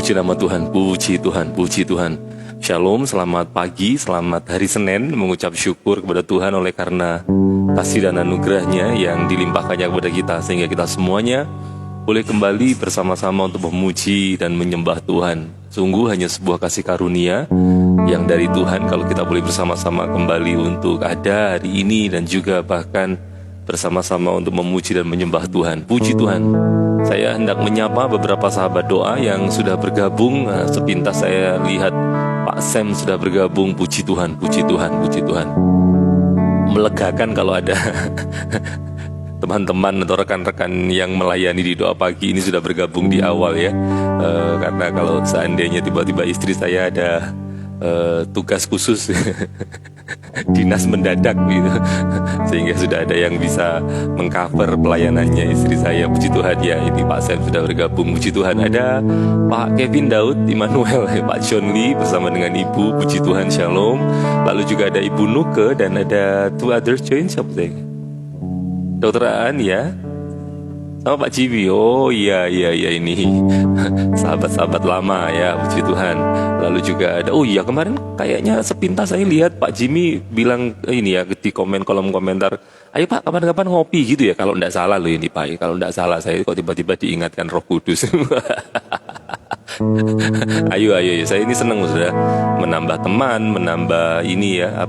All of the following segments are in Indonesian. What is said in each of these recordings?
Puji nama Tuhan, puji Tuhan, puji Tuhan. Shalom, selamat pagi, selamat hari Senin. Mengucap syukur kepada Tuhan oleh karena kasih dan anugerahnya yang dilimpahkannya kepada kita, sehingga kita semuanya boleh kembali bersama-sama untuk memuji dan menyembah Tuhan. Sungguh hanya sebuah kasih karunia yang dari Tuhan kalau kita boleh bersama-sama kembali untuk ada hari ini dan juga bahkan bersama-sama untuk memuji dan menyembah Tuhan. Puji Tuhan. Saya hendak menyapa beberapa sahabat doa yang sudah bergabung. Sepintas saya lihat Pak Sam sudah bergabung. Puji Tuhan, puji Tuhan, puji Tuhan. Melegakan kalau ada teman-teman atau rekan-rekan yang melayani di doa pagi ini sudah bergabung di awal ya. Karena kalau seandainya tiba-tiba istri saya ada tugas khusus dinas mendadak gitu, sehingga sudah ada yang bisa mengcover pelayanannya istri saya. Puji Tuhan ya, ini Pak Sam sudah bergabung. Puji Tuhan, ada Pak Kevin Daud Immanuel, Pak John Lee bersama dengan Ibu. Puji Tuhan, Shalom. Lalu juga ada Ibu Nuke dan ada two others join. Siapa saya? Dokter Aan ya, sama Pak Cibi. Oh iya ini sahabat-sahabat lama ya, puji Tuhan. Lalu juga ada, oh iya kemarin kayaknya sepintas saya lihat Pak Jimmy bilang ini ya di kolom komentar, ayo Pak kapan-kapan ngopi gitu ya, kalau enggak salah loh ini Pak, kalau enggak salah saya kok tiba-tiba diingatkan Roh Kudus. Ayo, saya ini senang sudah menambah teman, menambah ini ya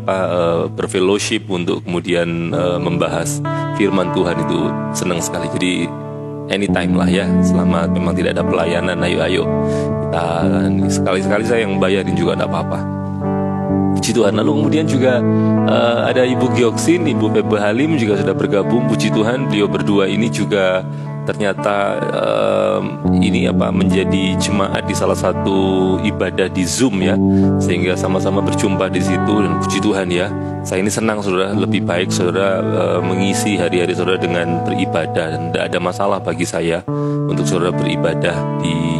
berfellowship untuk kemudian membahas firman Tuhan, itu senang sekali. Jadi anytime lah ya, selama memang tidak ada pelayanan, ayo kita sekali-sekali saya yang bayarin juga tidak apa-apa. Puji Tuhan. Lalu kemudian juga ada Ibu Gioksin, Ibu Febe Halim juga sudah bergabung. Puji Tuhan, beliau berdua ini juga ternyata menjadi jemaat di salah satu ibadah di Zoom ya, sehingga sama-sama berjumpa di situ. Dan puji Tuhan ya, saya ini senang saudara, lebih baik saudara mengisi hari-hari saudara dengan beribadah, dan tidak ada masalah bagi saya untuk saudara beribadah di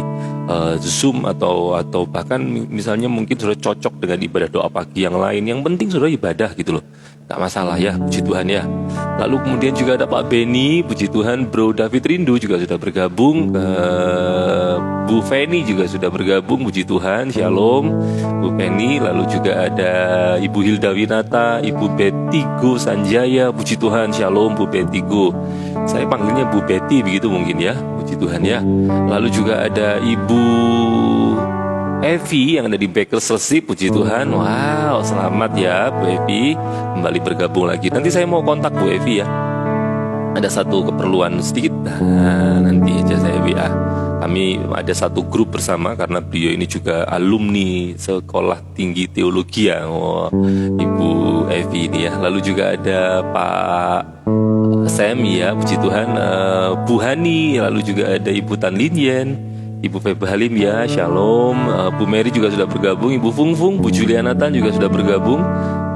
Zoom atau bahkan misalnya mungkin saudara cocok dengan ibadah doa pagi yang lain. Yang penting saudara ibadah gitu loh, gak masalah ya, puji Tuhan ya. Lalu kemudian juga ada Pak Benny, puji Tuhan. Bro David Rindu juga sudah bergabung. Bu Feni juga sudah bergabung, puji Tuhan, Shalom Bu Feni. Lalu juga ada Ibu Hilda Winata, Ibu Betigo Sanjaya, puji Tuhan, Shalom Bu Betigo. Saya panggilnya Bu Betty begitu mungkin ya, puji Tuhan ya. Lalu juga ada Ibu Evi yang ada di Baker Selsi, puji Tuhan. Wow, selamat ya Bu Evi, kembali bergabung lagi. Nanti saya mau kontak Bu Evi ya, ada satu keperluan sedikit. Nanti aja saya WA. Kami ada satu grup bersama karena beliau ini juga alumni Sekolah Tinggi Teologi ya. Oh, Ibu Evi ini ya. Lalu juga ada Pak Sam ya, puji Tuhan. Bu Hani, lalu juga ada Ibu Tan Linyen, Ibu Febe Halim ya, Shalom. Bu Mary juga sudah bergabung. Ibu Fung, Bu Juliana Tan juga sudah bergabung.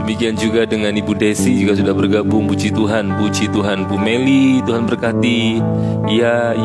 Demikian juga dengan Ibu Desi juga sudah bergabung. Puji Tuhan, puji Tuhan. Bu Meli, Tuhan berkati. Iya.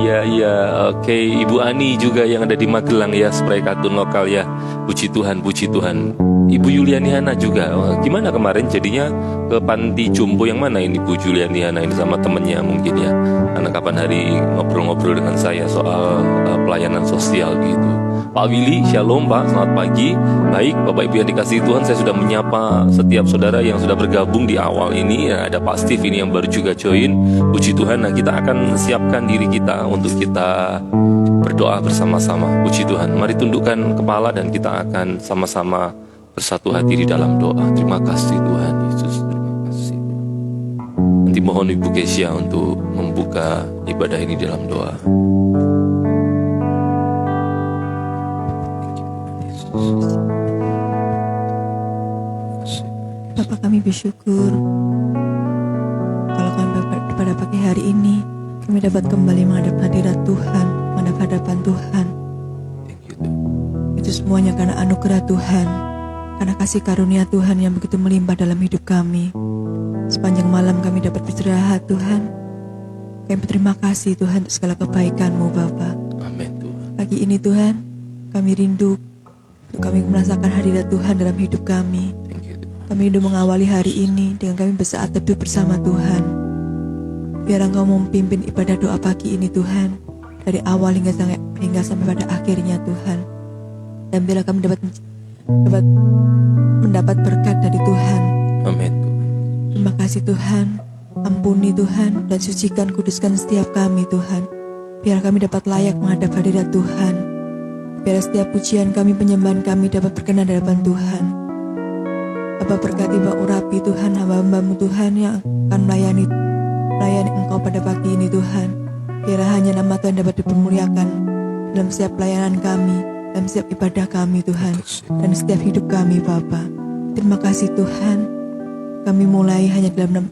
Oke, Ibu Ani juga yang ada di Magelang ya, Spray Kartun lokal ya. Puji Tuhan, puji Tuhan. Ibu Yuliani Hana juga. Gimana kemarin jadinya ke panti jompo yang mana ini Bu Juliani Hana ini sama temennya mungkin ya. Karena kapan hari ngobrol-ngobrol dengan saya soal pelayanan sosial gitu. Pak Willy, Shalom Pak, selamat pagi. Baik, Bapak Ibu yang dikasihi Tuhan, saya sudah menyapa setiap saudara yang sudah bergabung di awal ini. Ada Pak Steve ini yang baru juga join. Puji Tuhan, nah kita akan siapkan diri kita untuk kita berdoa bersama-sama. Puji Tuhan, mari tundukkan kepala dan kita akan sama-sama bersatu hati di dalam doa. Terima kasih Tuhan Yesus, terima kasih. Nanti mohon Ibu Kesia untuk membuka ibadah ini dalam doa. Bapak, kami bersyukur kalau kami pada pagi hari ini kami dapat kembali menghadap hadirat Tuhan, menghadap hadapan Tuhan. Itu semuanya karena anugerah Tuhan, karena kasih karunia Tuhan yang begitu melimpah dalam hidup kami. Sepanjang malam kami dapat beristirahat Tuhan. Kami berterima kasih Tuhan untuk segala kebaikan-Mu Bapa. Amin Tuhan. Pagi ini Tuhan, kami rindu untuk kami merasakan hadirat Tuhan dalam hidup kami. Kami rindu mengawali hari ini dengan kami bersaat teduh bersama Tuhan. Biar Engkau memimpin ibadah doa pagi ini Tuhan, dari awal hingga sampai pada akhirnya Tuhan. dan biarlah kami dapat mendapat berkat dari Tuhan. Amin. Terima kasih Tuhan. Ampuni Tuhan dan sucikan, kuduskan setiap kami Tuhan. Biar kami dapat layak menghadap hadirat Tuhan. Biar setiap pujian kami, penyembahan kami dapat berkenan di hadapan Tuhan. Bapa, berkati Mbak Urapi Tuhan, hamba-hambamu Tuhan yang akan melayani Engkau pada pagi ini Tuhan. Biar hanya nama Tuhan dapat dipermuliakan dalam setiap pelayanan kami, dalam setiap ibadah kami Tuhan, dan setiap hidup kami Bapa. Terima kasih Tuhan. Kami mulai hanya dalam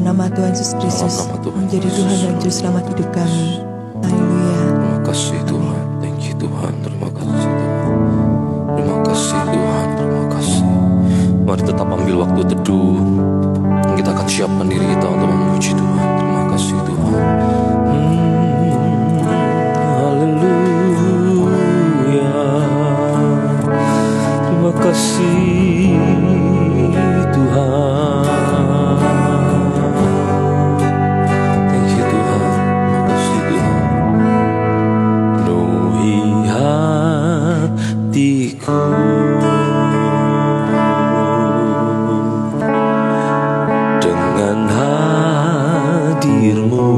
nama Tuhan Yesus Kristus menjadi Tuhan dan Juru Selamat hidup kami. Haleluya. Terima kasih Tuhan. Thank you Tuhan. Terima kasih Tuhan. Terima kasih Tuhan. Terima kasih. Mari tetap ambil waktu teduh. Kita akan siapkan diri kita untuk memuji Tuhan. Terima kasih Tuhan. Haleluya. Terima kasih Tuhan. Thank you Tuhan. Terima kasih Tuhan. Penuhi hatiku dengan hadir-Mu.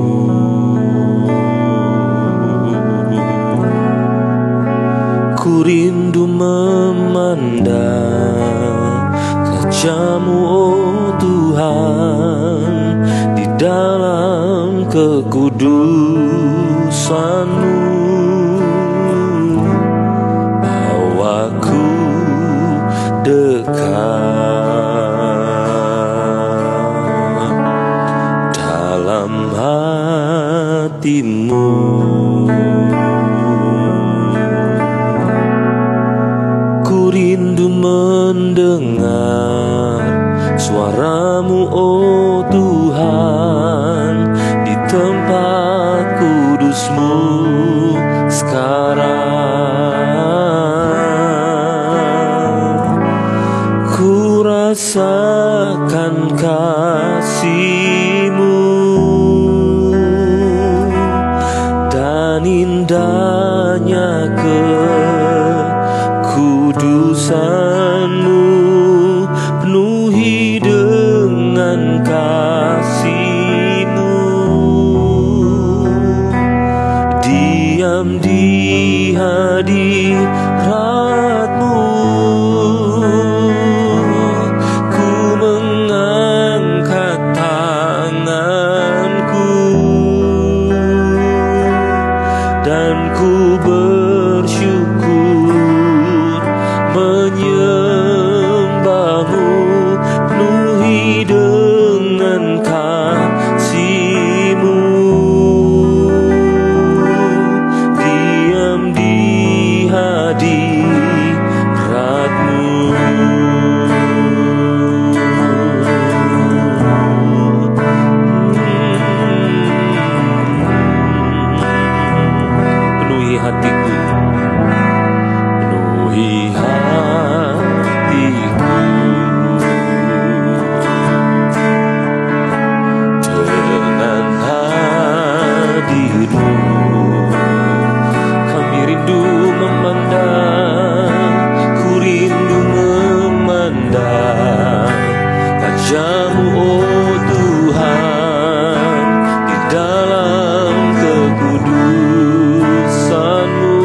Ku rindu memandang wajah-Mu, oh Tuhan, di dalam kekudusan-Mu. Bawaku dekat dalam hati-Mu. Ku rindu mendengar suara-Mu, oh Tuhan, di tempat kudus-Mu sekarang. Ku rasakan kasih-Mu dan indahnya kekudusan-Mu. Penuhi dengan kasih-Mu, diam di hadirat-Mu. Ku mengangkat tanganku dan ku bersyukur menyembah-Mu. Penuhi dengan kasih-Mu, diam di hadirat-Mu. Penuhi hatiku, penuhi hatiku dengan hadir-Mu. Kami rindu memandang, ku rindu memandang wajah-Mu, oh Tuhan, di dalam kekudusan-Mu.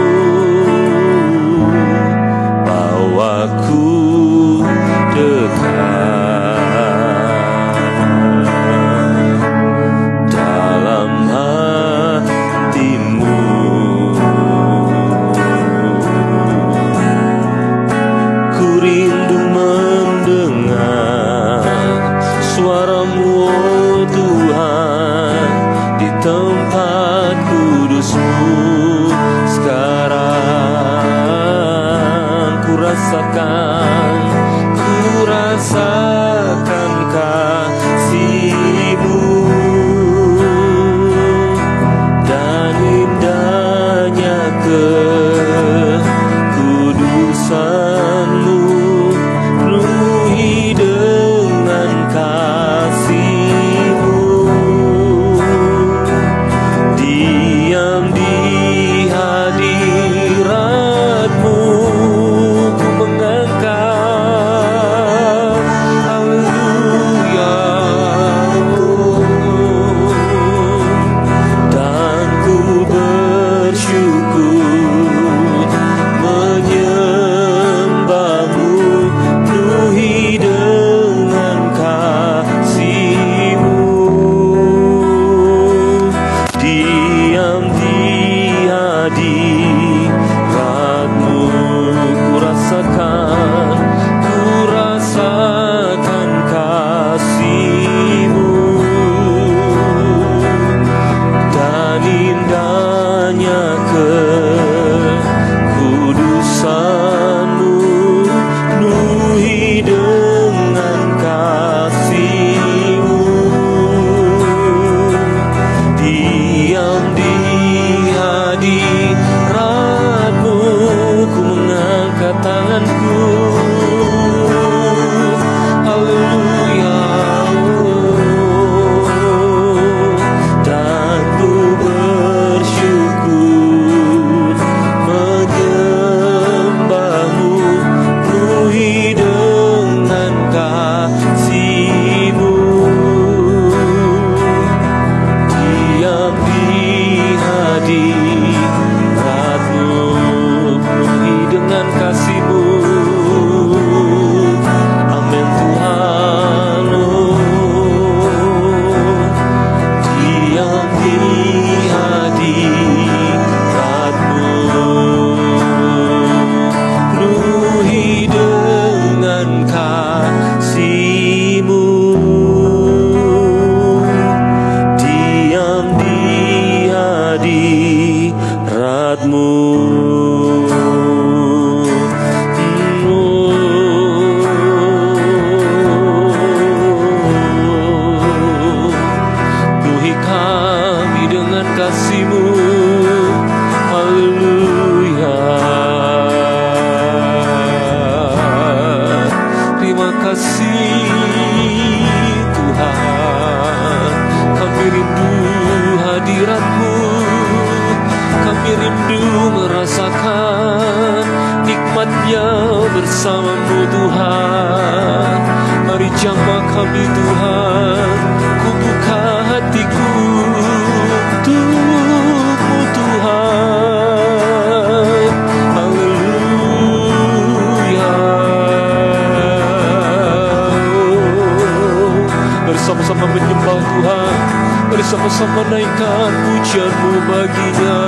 rindu merasakan nikmatnya bersamamu Tuhan. Mari jamah kami Tuhan, ku buka hatiku untukmu Tuhan. Haleluya. Bersama-sama menyembah Tuhan, bersama-sama naikkan pujianmu baginya.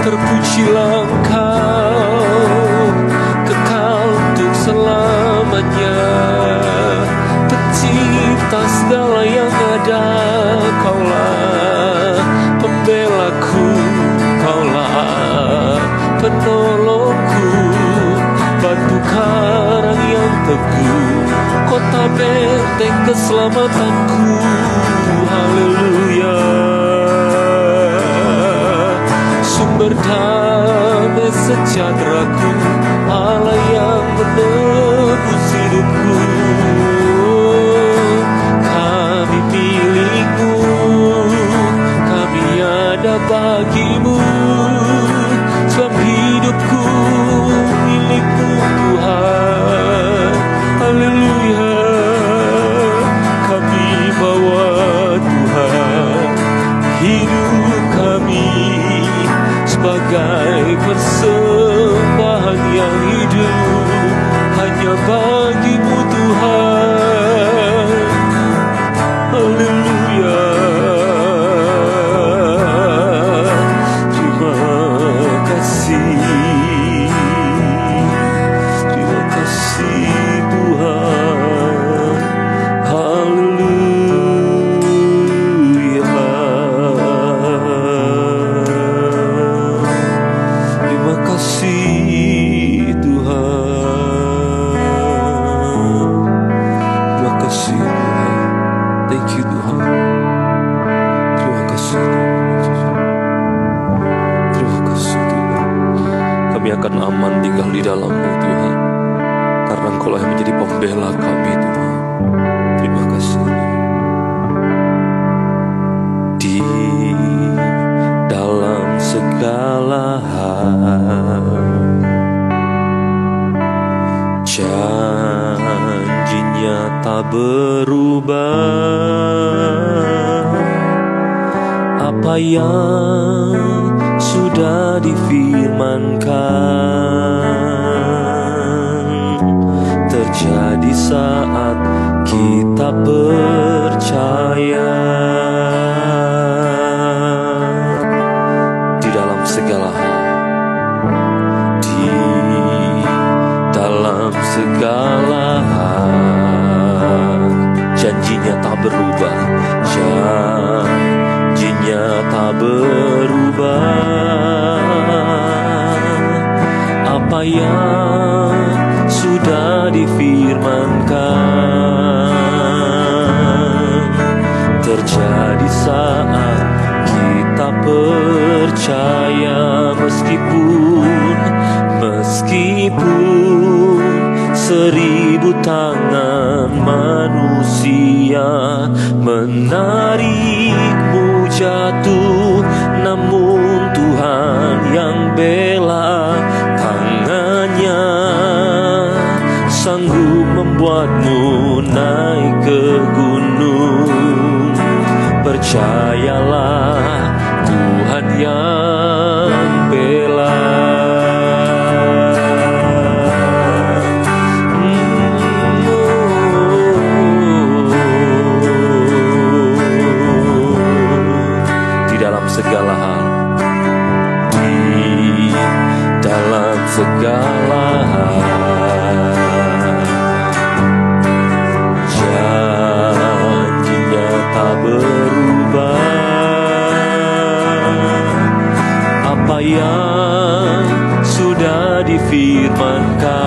Terpujilah Engkau, kekal untuk selamanya. Pencipta segala yang ada, Kaulah pembelaku, Kaulah penolongku, batu karang yang teguh, kota benteng keselamatanku. Haleluya. Sumber damai sejahteraku, Allah yang menebus hidupku. Kami milikmu, kami ada bagimu, sebab hidupku milikmu Tuhan. Haleluya. Kami bawa Tuhan hidup kami sebagai persembahan yang hidup hanya bagimu Tuhan. Haleluya. Terima kasih, terima kasih Tuhan. Haleluya. Terima kasih Tuhan. Terima kasih Tuhan. Thank you Tuhan. Terima kasih Tuhan. Terima kasih Tuhan. Kami akan aman tinggal di dalam-Mu Tuhan, karena Engkau yang menjadi pembela kami Tuhan. Terima kasih Tuhan. Di dalam segala hal, janjinya tak berubah. Apa yang sudah difirmankan terjadi saat kita percaya. Di dalam segala hal, di dalam segala hal, janjinya tak berubah, janjinya tak berubah. Apa yang sudah difirmankan terjadi saat kita percaya. Meskipun 1000 tangan manusia menarikmu jatuh, namun Tuhan yang bela tangannya sanggup membuatmu naik ke gunung. Percayalah, Tuhan yang bela. Di dalam segala hal, di dalam segala hal, janjinya tak berubah. Apa yang sudah difirmankan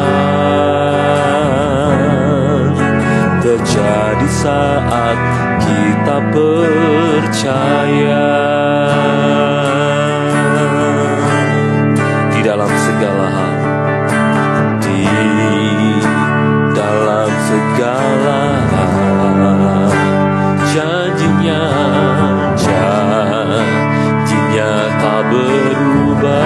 terjadi saat kita percaya. Di dalam segala hal, di dalam segala hal, janjinya tak berubah. ubah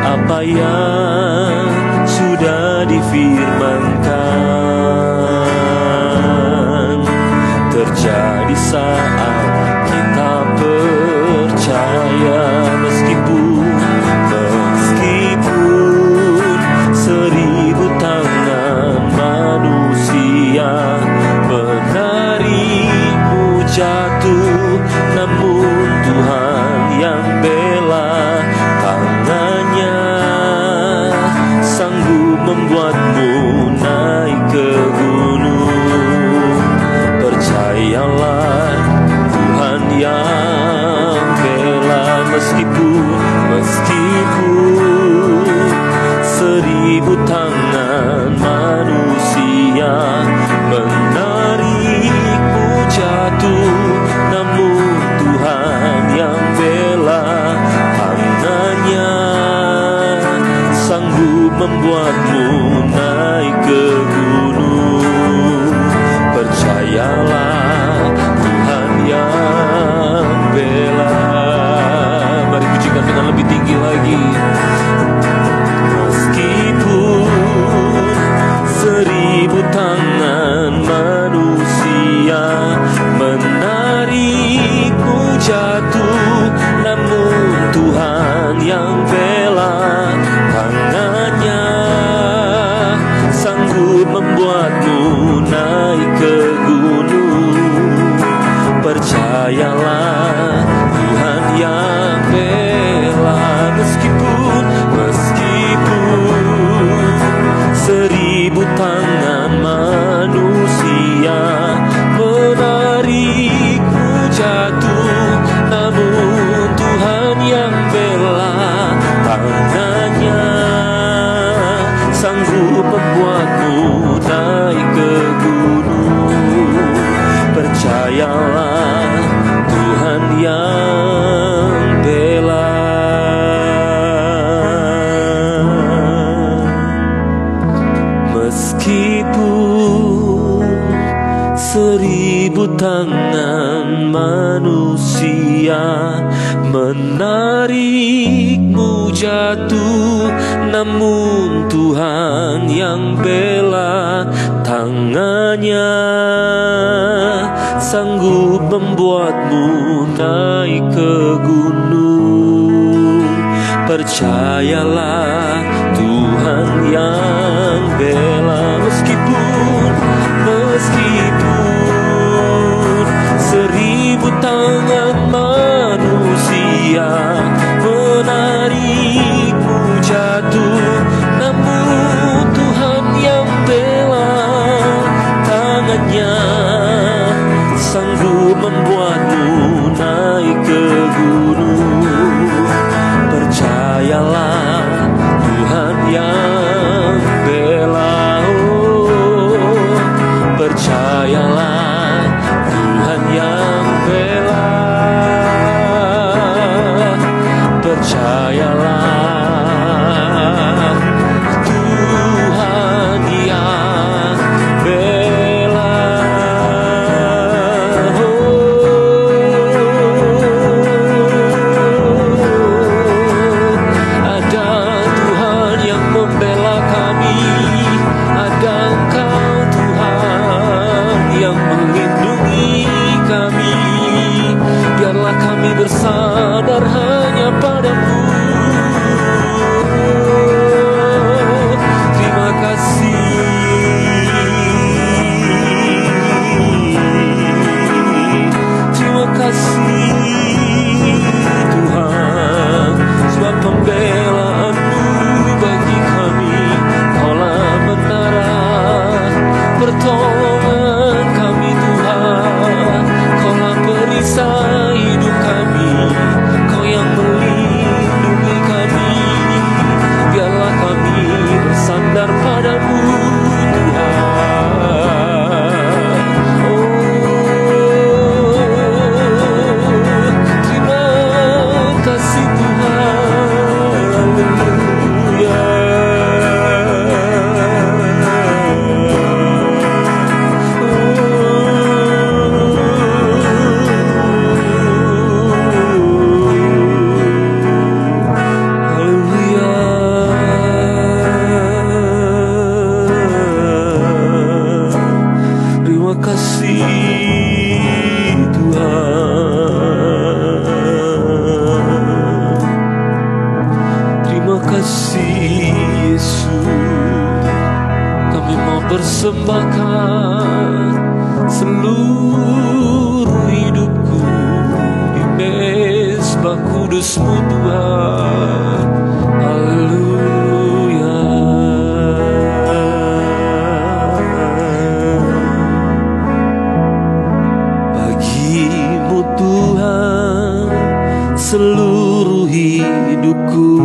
apa yang sudah difirmankan terjadi saat kita percaya. Meskipun seribu tangan manusia menarikmu jatuh, namun Tuhan yang bela tangannya sanggup membuatmu naik ke gunung. Percayalah Tuhan yang bela. Meskipun seribu tangan manusia menarikmu jatuh, namun Tuhan yang bela tangannya sanggup membuatmu naik ke gunung. Percayalah Tuhan yang bela. Mari pujikan dengan lebih tinggi lagi. Meskipun seribu tangan manusia menarikmu jatuh, namun Tuhan yang bela tangannya sanggup membuatmu naik ke gunung. Percayalah Tuhan yang bela. Meskipun seribu tangan manusia menarikmu jatuh, namun Tuhan yang bela tangannya sanggup membuatmu naik ke gunung. Percayalah Tuhan yang bela. Meskipun seribu tangan manusia menarikmu jatuh, namun Tuhan yang bela tangannya sanggup membuatmu naik ke gunung. Percayalah Tuhan yang bela. Meskipun seribu tangan manusia menarikmu jatuh, namun Tuhan yang bela tangannya sanggup membuatmu naik ke gunung. Percayalah Tuhan yang bela. Percayalah Tuhan yang bela. Percayalah Tuhan yang bela. Ada Tuhan yang membela kami. Ada Engkau yang melindungi kami. Biarlah kami bersandar hanya padamu. Terima kasih. Terima kasih Tuhan, sebab pembelaanmu bagi kami. Kaulah menara pertolongan kami Tuhan, Kaulah perisai hidup kami. persembahkan seluruh hidupku di mezbah kudus-Mu Tuhan. Haleluya. Bagi-Mu Tuhan seluruh hidupku,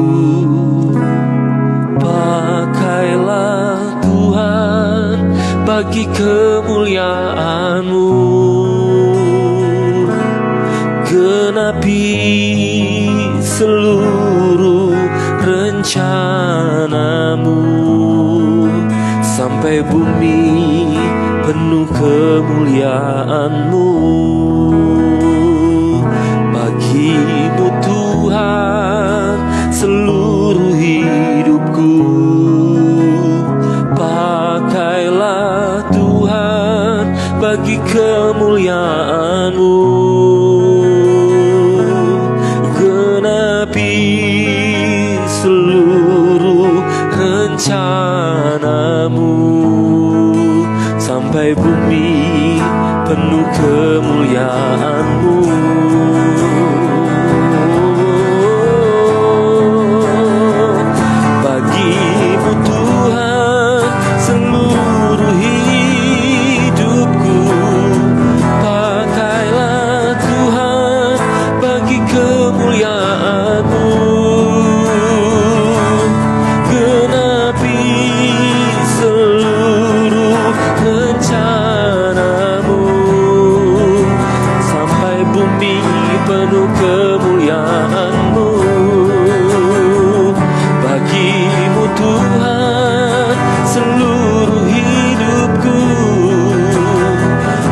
pakailah Tuhan bagi kemuliaan-Mu. Genapi seluruh rencana-Mu sampai bumi penuh kemuliaan-Mu. Bagi-Mu Tuhan seluruh hidupku, pakailah Tuhan bagi kemuliaan-Mu. Genapi seluruh rencana-Mu sampai bumi penuh kemuliaan-Mu. Bagi-Mu Tuhan seluruh hidupku, pakailah Tuhan bagi kemuliaan-Mu. Genapi seluruh rencana-Mu sampai bumi penuh kemuliaan-Mu. Bagi-Mu Tuhan seluruh hidupku,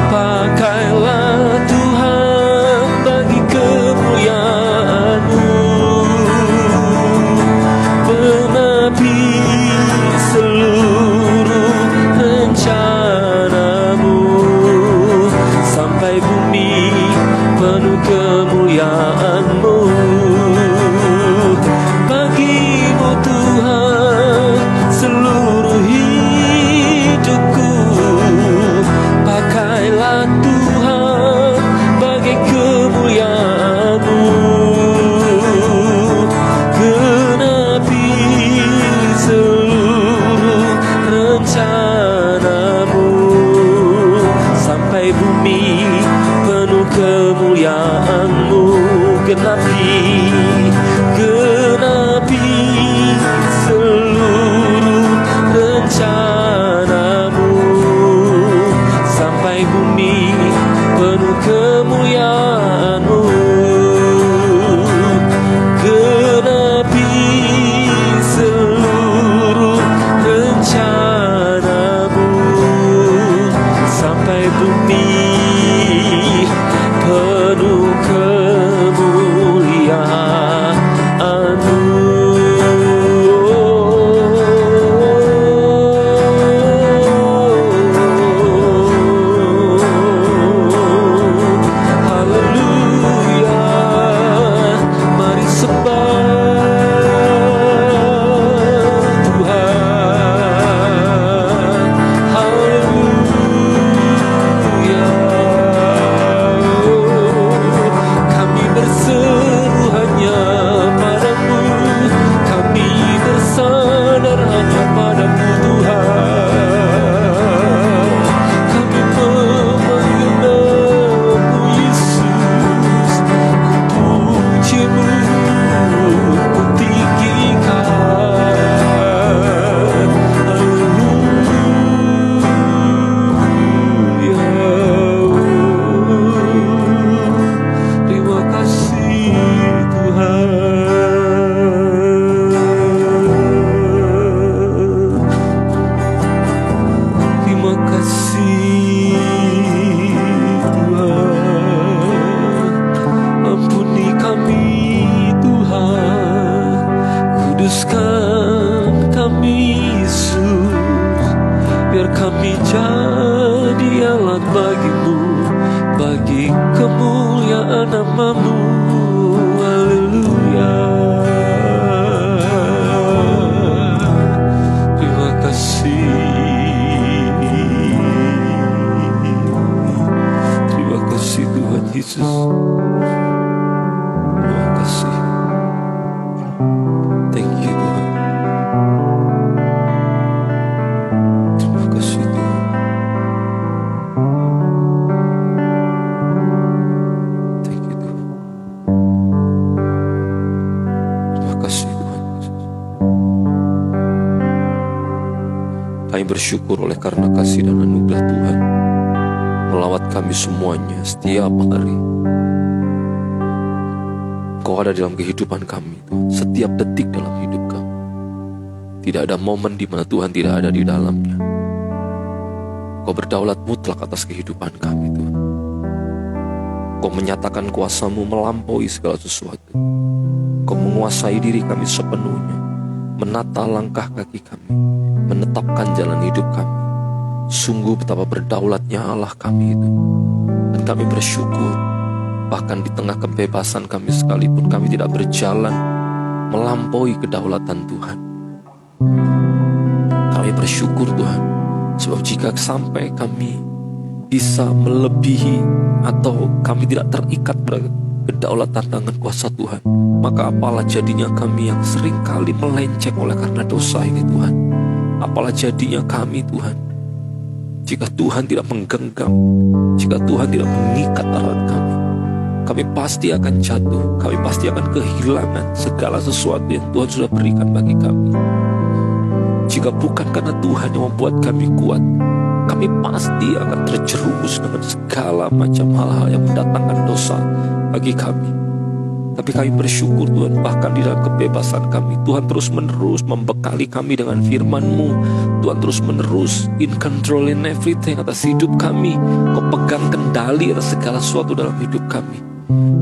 pakailah Tuhan bagi kemuliaan-Mu. Genapi seluruh rencana-Mu sampai bumi penuh kemuliaan-Mu. Bagi-Mu Tuhan seluruh hidupku, pakailah Tuhan bagi kemuliaan-Mu. Genapi seluruh rencana-Mu sampai bumi penuh kemuliaan-Mu. Genapi seluruh rencana-Mu sampai bumi penuh kemuliaan-Mu. Genapi seluruh rencana-Mu sampai bumi penuh kemuliaan-Mu. Haleluya. Mari sembah Tuhan. Haleluya. Kami berseru hanya padamu, kami bersandar hanya padamu Tuhan. Kami memanggil nama-Mu Yesus, puji-Mu ku tinggikan. Haleluya. Terima kasih Tuhan. Terima kasih Tuhan. Ampuni kami Tuhan, kuduskan kami Yesus, biar kami jadi alat bagi-Mu, bagi kemuliaan nama-Mu. Haleluya. Terima kasih Kami bersyukur oleh karena kasih dan anugerah Tuhan melawat kami semuanya setiap hari. Kau ada dalam kehidupan kami, setiap detik dalam hidup kami. Tidak ada momen di mana Tuhan tidak ada di dalamnya. Kau berdaulat mutlak atas kehidupan kami, Tuhan. Kau menyatakan kuasa-Mu melampaui segala sesuatu. Kau menguasai diri kami sepenuhnya, menata langkah kaki kami, menetapkan jalan hidup kami. Sungguh betapa berdaulatnya Allah kami itu. Dan kami bersyukur, bahkan di tengah kebebasan kami sekalipun kami tidak berjalan melampaui kedaulatan Tuhan. Kami bersyukur Tuhan, sebab jika sampai kami bisa melebihi atau kami tidak terikat pada kedaulatan tangan kuasa Tuhan, maka apalah jadinya kami yang seringkali melenceng oleh karena dosa ini Tuhan. Apalah jadinya kami Tuhan, jika Tuhan tidak menggenggam, jika Tuhan tidak mengikat erat kami. Kami pasti akan jatuh, kami pasti akan kehilangan segala sesuatu yang Tuhan sudah berikan bagi kami. Jika bukan karena Tuhan yang membuat kami kuat, kami pasti akan terjerumus dengan segala macam hal-hal yang mendatangkan dosa bagi kami. Tapi kami bersyukur Tuhan, bahkan di dalam kebebasan kami, Tuhan terus-menerus membekali kami dengan firman-Mu. Tuhan terus-menerus in control in everything atas hidup kami. Kau pegang kendali atas segala sesuatu dalam hidup kami.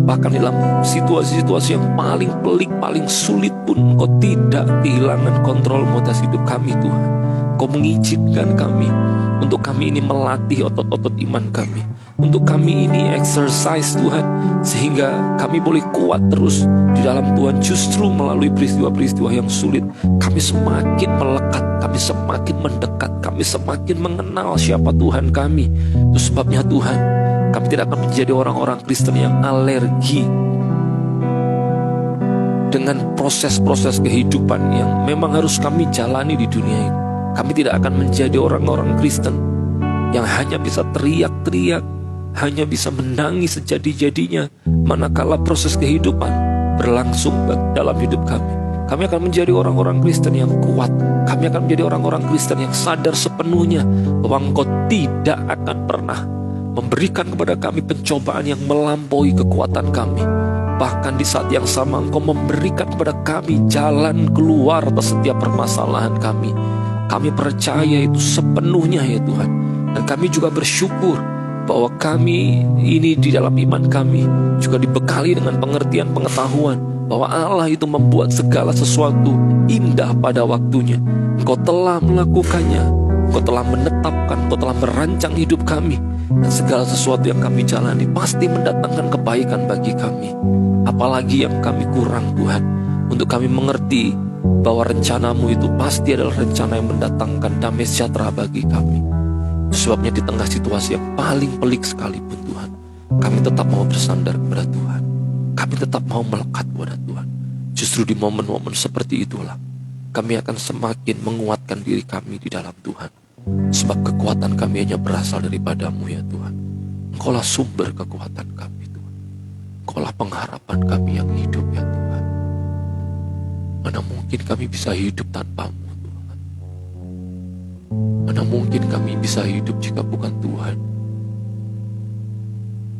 Bahkan dalam situasi-situasi yang paling pelik, paling sulit pun Kau tidak kehilangan kontrol-Mu atas hidup kami Tuhan. Kau mengizinkan kami untuk kami ini melatih otot-otot iman kami, untuk kami ini exercise Tuhan, sehingga kami boleh kuat terus di dalam Tuhan. Justru melalui peristiwa-peristiwa yang sulit, kami semakin melekat, kami semakin mendekat, kami semakin mengenal siapa Tuhan kami. Itu sebabnya Tuhan, kami tidak akan menjadi orang-orang Kristen yang alergi dengan proses-proses kehidupan yang memang harus kami jalani di dunia ini. Kami tidak akan menjadi orang-orang Kristen yang hanya bisa teriak-teriak, hanya bisa menangis sejadi-jadinya manakala proses kehidupan berlangsung dalam hidup kami. Kami akan menjadi orang-orang Kristen yang kuat. Kami akan menjadi orang-orang Kristen yang sadar sepenuhnya bahwa Engkau tidak akan pernah memberikan kepada kami pencobaan yang melampaui kekuatan kami. Bahkan di saat yang sama Engkau memberikan kepada kami jalan keluar atas setiap permasalahan kami. Kami percaya itu sepenuhnya ya Tuhan. Dan kami juga bersyukur bahwa kami ini di dalam iman kami juga dibekali dengan pengertian pengetahuan bahwa Allah itu membuat segala sesuatu indah pada waktunya. Engkau telah melakukannya, Engkau telah menetapkan, Engkau telah merancang hidup kami. Dan segala sesuatu yang kami jalani pasti mendatangkan kebaikan bagi kami. Apalagi yang kami kurang Tuhan, untuk kami mengerti bahwa rencana-Mu itu pasti adalah rencana yang mendatangkan damai sejahtera bagi kami. Sebabnya di tengah situasi yang paling pelik sekalipun Tuhan, kami tetap mau bersandar kepada Tuhan. Kami tetap mau melekat kepada Tuhan. Justru di momen-momen seperti itulah kami akan semakin menguatkan diri kami di dalam Tuhan. Sebab kekuatan kami hanya berasal daripada-Mu ya Tuhan. Engkaulah sumber kekuatan kami Tuhan. Engkaulah pengharapan kami yang hidup ya Tuhan. Mana mungkin kami bisa hidup tanpa-Mu Tuhan. Mana mungkin kami bisa hidup jika bukan Tuhan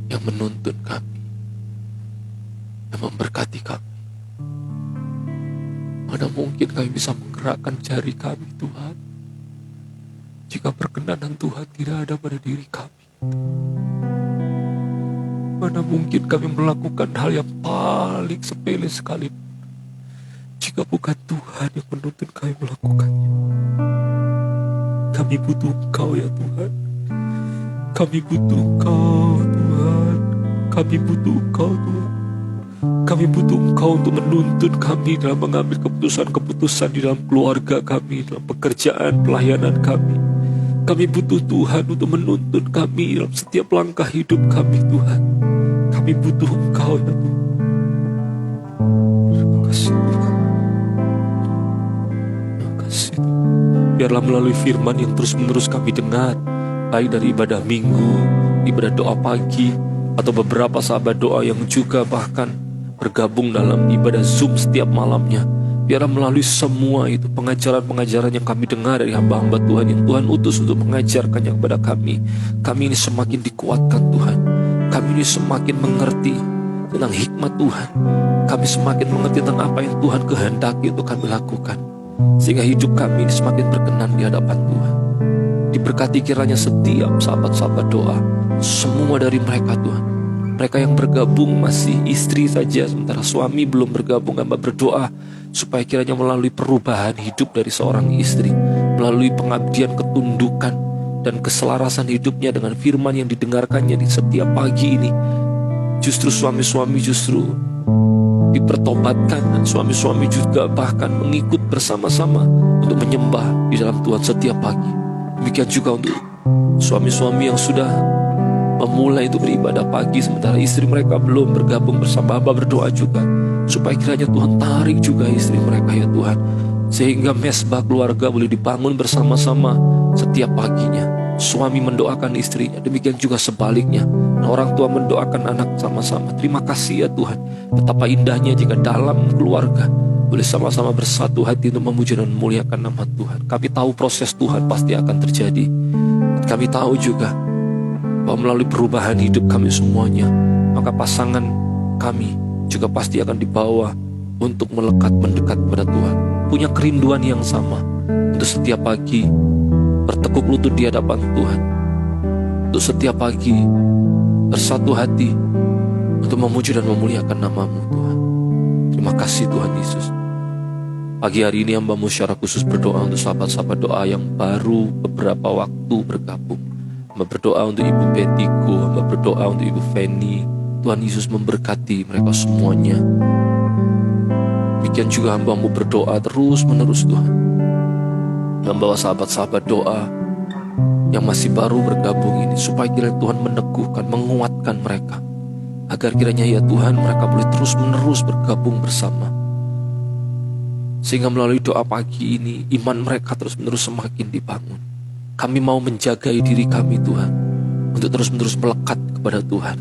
yang menuntun kami, yang memberkati kami. Mana mungkin kami bisa menggerakkan jari kami Tuhan, jika perkenanan Tuhan tidak ada pada diri kami. Mana mungkin kami melakukan hal yang paling sepele sekali, jika bukan Tuhan yang menuntun kami melakukannya. Kami butuh Engkau ya Tuhan. Kami butuh Engkau Tuhan. Kami butuh Engkau Tuhan. Kami butuh Engkau untuk menuntun kami dalam mengambil keputusan-keputusan di dalam keluarga kami, dalam pekerjaan, pelayanan kami. Kami butuh Tuhan untuk menuntun kami dalam setiap langkah hidup kami Tuhan. Kami butuh Engkau ya Tuhan. Terima kasih Tuhan. Terima kasih Tuhan. Biarlah melalui firman yang terus-menerus kami dengar, baik dari ibadah minggu, ibadah doa pagi, atau beberapa sahabat doa yang juga bahkan bergabung dalam ibadah Zoom setiap malamnya. Biarlah melalui semua itu pengajaran-pengajaran yang kami dengar dari hamba-hamba Tuhan yang Tuhan utus untuk mengajarkannya kepada kami ini semakin dikuatkan Tuhan. Kami ini semakin mengerti tentang hikmat Tuhan. Kami semakin mengerti tentang apa yang Tuhan kehendaki untuk kami lakukan, sehingga hidup kami ini semakin berkenan di hadapan Tuhan. Diberkati kiranya setiap sahabat-sahabat doa, semua dari mereka Tuhan. Mereka yang bergabung masih istri saja, sementara suami belum bergabung. Hamba berdoa supaya kiranya melalui perubahan hidup dari seorang istri, melalui pengabdian, ketundukan, dan keselarasan hidupnya dengan firman yang didengarkannya di setiap pagi ini, justru suami-suami justru dipertobatkan, dan suami-suami juga bahkan mengikut bersama-sama untuk menyembah di dalam Tuhan setiap pagi. Demikian juga untuk suami-suami yang sudah memulai untuk beribadah pagi sementara istri mereka belum bergabung bersama. Hamba berdoa juga supaya kiranya Tuhan tarik juga istri mereka ya Tuhan, sehingga mesbah keluarga boleh dibangun bersama-sama setiap paginya. Suami mendoakan istrinya, demikian juga sebaliknya. Orang tua mendoakan anak sama-sama. Terima kasih ya Tuhan, betapa indahnya jika dalam keluarga boleh sama-sama bersatu hati untuk memuji dan memuliakan nama Tuhan. Kami tahu proses Tuhan pasti akan terjadi. Kami tahu juga bahwa melalui perubahan hidup kami semuanya, maka pasangan kami juga pasti akan dibawa untuk melekat mendekat kepada Tuhan. Punya kerinduan yang sama untuk setiap pagi bertekuk lutut di hadapan Tuhan, untuk setiap pagi bersatu hati untuk memuji dan memuliakan nama-Mu Tuhan. Terima kasih Tuhan Yesus. Pagi hari ini hamba-Mu secara khusus berdoa untuk sahabat-sahabat doa yang baru beberapa waktu bergabung. Hamba berdoa untuk Ibu Betiko, hamba berdoa untuk Ibu Feni. Tuhan Yesus memberkati mereka semuanya. Demikian juga hamba-Mu berdoa terus menerus Tuhan, membawa sahabat-sahabat doa yang masih baru bergabung ini, supaya kiranya Tuhan meneguhkan, menguatkan mereka, agar kiranya ya Tuhan mereka boleh terus menerus bergabung bersama, sehingga melalui doa pagi ini iman mereka terus menerus semakin dibangun. Kami mau menjagai diri kami Tuhan untuk terus-menerus melekat kepada Tuhan.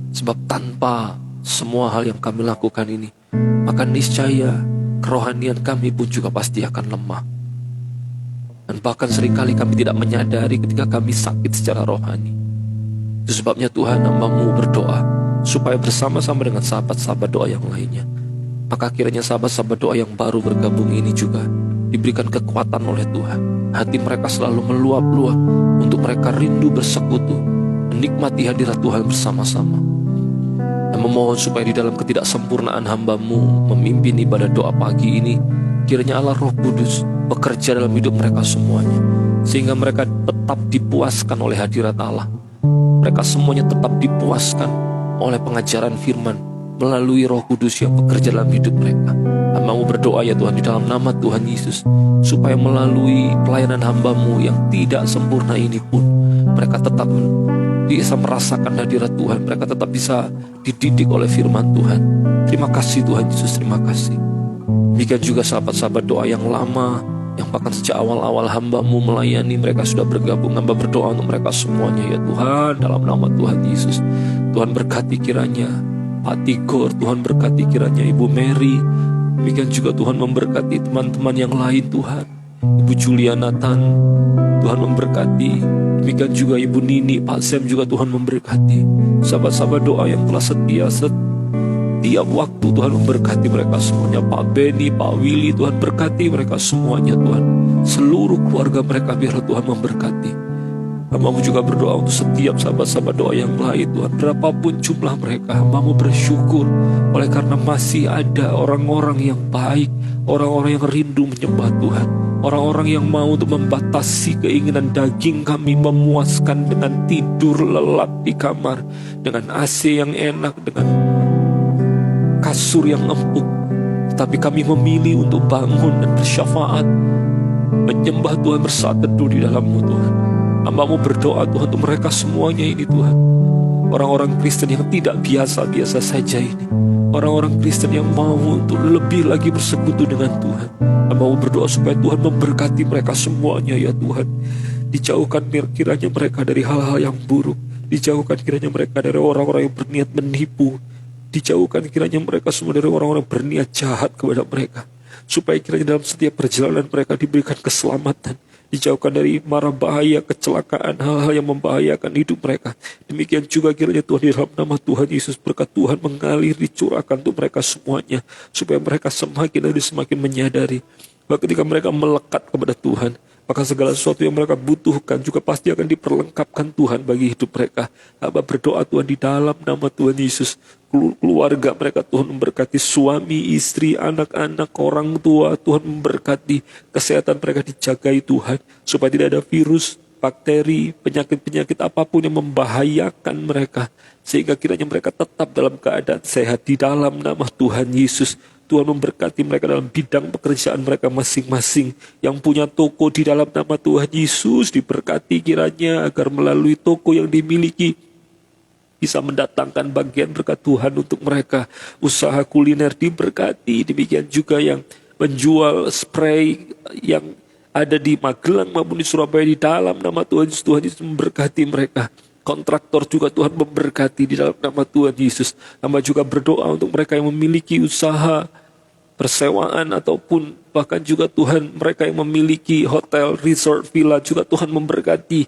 Sebab tanpa semua hal yang kami lakukan ini, maka niscaya kerohanian kami pun juga pasti akan lemah. Dan bahkan seringkali kami tidak menyadari ketika kami sakit secara rohani. Itu sebabnya Tuhan hamba-Mu berdoa supaya bersama-sama dengan sahabat-sahabat doa yang lainnya, maka kiranya sahabat-sahabat doa yang baru bergabung ini juga diberikan kekuatan oleh Tuhan. Hati mereka selalu meluap-luap untuk mereka rindu bersekutu, menikmati hadirat Tuhan bersama-sama. Dan memohon supaya di dalam ketidaksempurnaan hamba-Mu memimpin ibadah doa pagi ini, kiranya Allah Roh Kudus bekerja dalam hidup mereka semuanya, sehingga mereka tetap dipuaskan oleh hadirat Allah. Mereka semuanya tetap dipuaskan oleh pengajaran firman melalui Roh Kudus yang bekerja dalam hidup mereka. Hamba-Mu berdoa ya Tuhan di dalam nama Tuhan Yesus, supaya melalui pelayanan hamba-Mu yang tidak sempurna ini pun mereka tetap bisa merasakan hadirat Tuhan. Mereka tetap bisa dididik oleh firman Tuhan. Terima kasih Tuhan Yesus, terima kasih. Demikian juga sahabat-sahabat doa yang lama, yang bahkan sejak awal-awal hamba-Mu melayani, mereka sudah bergabung. Hamba berdoa untuk mereka semuanya ya Tuhan, dalam nama Tuhan Yesus. Tuhan berkati kiranya Pak Tigor, Tuhan berkati kiranya Ibu Mary. Demikian juga Tuhan memberkati teman-teman yang lain Tuhan. Ibu Julia Nathan, Tuhan memberkati. Demikian juga Ibu Nini, Pak Sam juga Tuhan memberkati. Sahabat-sahabat doa yang telah setia setiap waktu, Tuhan memberkati mereka semuanya. Pak Benny, Pak Willy, Tuhan berkati mereka semuanya Tuhan. Seluruh keluarga mereka biarlah Tuhan memberkati. Hamba-Mu juga berdoa untuk setiap sahabat-sahabat doa yang lain Tuhan. Berapapun jumlah mereka, hamba-Mu bersyukur oleh karena masih ada orang-orang yang baik, orang-orang yang rindu menyembah Tuhan, orang-orang yang mau untuk membatasi keinginan daging kami, memuaskan dengan tidur lelap di kamar, dengan AC yang enak, dengan kasur yang empuk. Tetapi kami memilih untuk bangun dan bersyafaat, menyembah Tuhan, bersaat teduh di dalam-Mu Tuhan. Hamba-Mu berdoa Tuhan untuk mereka semuanya ini Tuhan. Orang-orang Kristen yang tidak biasa-biasa saja ini, orang-orang Kristen yang mau untuk lebih lagi bersekutu dengan Tuhan. Hamba-Mu berdoa supaya Tuhan memberkati mereka semuanya ya Tuhan. Dijauhkan kiranya mereka dari hal-hal yang buruk. Dijauhkan kiranya mereka dari orang-orang yang berniat menipu. Dijauhkan kiranya mereka semua dari orang-orang yang berniat jahat kepada mereka. supaya kiranya dalam setiap perjalanan mereka diberikan keselamatan, dijauhkan dari mara bahaya, kecelakaan, hal-hal yang membahayakan hidup mereka. Demikian juga kiranya Tuhan di dalam nama Tuhan Yesus, berkat Tuhan mengalir dicurahkan untuk mereka semuanya, supaya mereka semakin dan semakin menyadari bahwa ketika mereka melekat kepada Tuhan, maka segala sesuatu yang mereka butuhkan juga pasti akan diperlengkapkan Tuhan bagi hidup mereka. Hamba berdoa Tuhan di dalam nama Tuhan Yesus, keluarga mereka Tuhan memberkati, suami, istri, anak-anak, orang tua, Tuhan memberkati, kesehatan mereka dijagai Tuhan, supaya tidak ada virus, bakteri, penyakit-penyakit apapun yang membahayakan mereka, sehingga kiranya mereka tetap dalam keadaan sehat di dalam nama Tuhan Yesus. Tuhan memberkati mereka dalam bidang pekerjaan mereka masing-masing. Yang punya toko di dalam nama Tuhan Yesus diberkati kiranya, agar melalui toko yang dimiliki bisa mendatangkan bagian berkat Tuhan untuk mereka. Usaha kuliner diberkati, demikian juga yang menjual spray yang ada di Magelang maupun di Surabaya, di dalam nama Tuhan Yesus. Tuhan Yesus memberkati mereka. Kontraktor juga Tuhan memberkati di dalam nama Tuhan Yesus. Hamba juga berdoa untuk mereka yang memiliki usaha persewaan ataupun bahkan juga Tuhan mereka yang memiliki hotel, resort, villa juga Tuhan memberkati.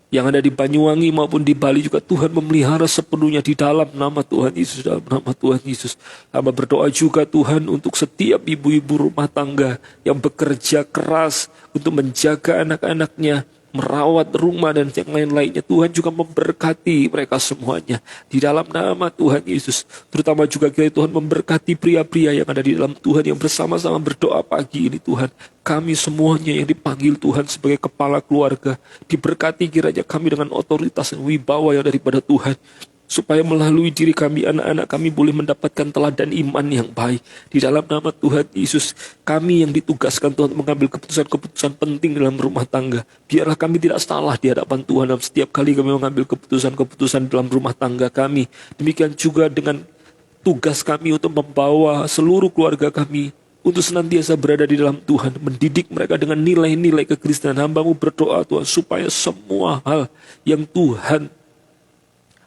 Yang ada di Banyuwangi maupun di Bali juga Tuhan memelihara sepenuhnya di dalam nama Tuhan Yesus, dalam nama Tuhan Yesus. Hamba berdoa juga Tuhan untuk setiap ibu-ibu rumah tangga yang bekerja keras untuk menjaga anak-anaknya, merawat rumah dan yang lain-lainnya. Tuhan juga memberkati mereka semuanya di dalam nama Tuhan Yesus. Terutama juga kiranya Tuhan memberkati pria-pria yang ada di dalam Tuhan, yang bersama-sama berdoa pagi ini Tuhan. Kami semuanya yang dipanggil Tuhan sebagai kepala keluarga, diberkati kiranya kami dengan otoritas dan wibawa yang daripada Tuhan, supaya melalui diri kami, anak-anak kami boleh mendapatkan teladan iman yang baik. Di dalam nama Tuhan Yesus, kami yang ditugaskan Tuhan mengambil keputusan-keputusan penting dalam rumah tangga, biarlah kami tidak salah di hadapan Tuhan dalam setiap kali kami mengambil keputusan-keputusan dalam rumah tangga kami. Demikian juga dengan tugas kami untuk membawa seluruh keluarga kami untuk senantiasa berada di dalam Tuhan, mendidik mereka dengan nilai-nilai kekristenan. Hamba-Mu berdoa Tuhan, supaya semua hal yang Tuhan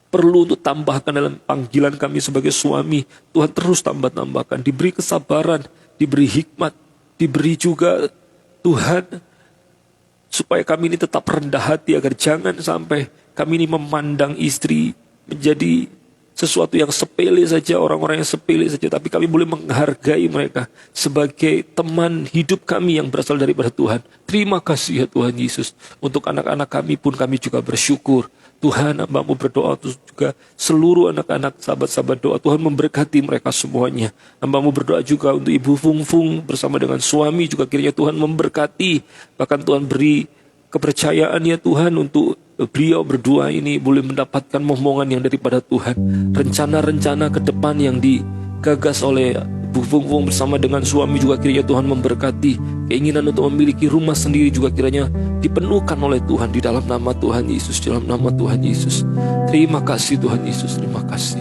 perlu untuk tambahkan dalam panggilan kami sebagai suami, Tuhan terus tambahkan, diberi kesabaran, diberi hikmat, diberi juga Tuhan, supaya kami ini tetap rendah hati, agar jangan sampai kami ini memandang istri menjadi sesuatu yang sepele saja, orang-orang yang sepele saja, tapi kami boleh menghargai mereka sebagai teman hidup kami yang berasal daripada Tuhan. Terima kasih ya Tuhan Yesus. Untuk anak-anak kami pun kami juga bersyukur. Tuhan, Hamba-Mu berdoa untuk juga seluruh anak-anak sahabat-sahabat doa, Tuhan memberkati mereka semuanya. Hamba-Mu berdoa juga untuk Ibu Fung bersama dengan suami, juga kiranya Tuhan memberkati. Bahkan Tuhan beri kepercayaan ya Tuhan, untuk beliau berdua ini boleh mendapatkan momongan yang daripada Tuhan. Rencana-rencana ke depan yang digagas oleh Bu Fung bersama dengan suami juga kiranya Tuhan memberkati. Keinginan untuk memiliki rumah sendiri juga kiranya dipenuhkan oleh Tuhan di dalam nama Tuhan Yesus, dalam nama Tuhan Yesus. Terima kasih Tuhan Yesus, terima kasih.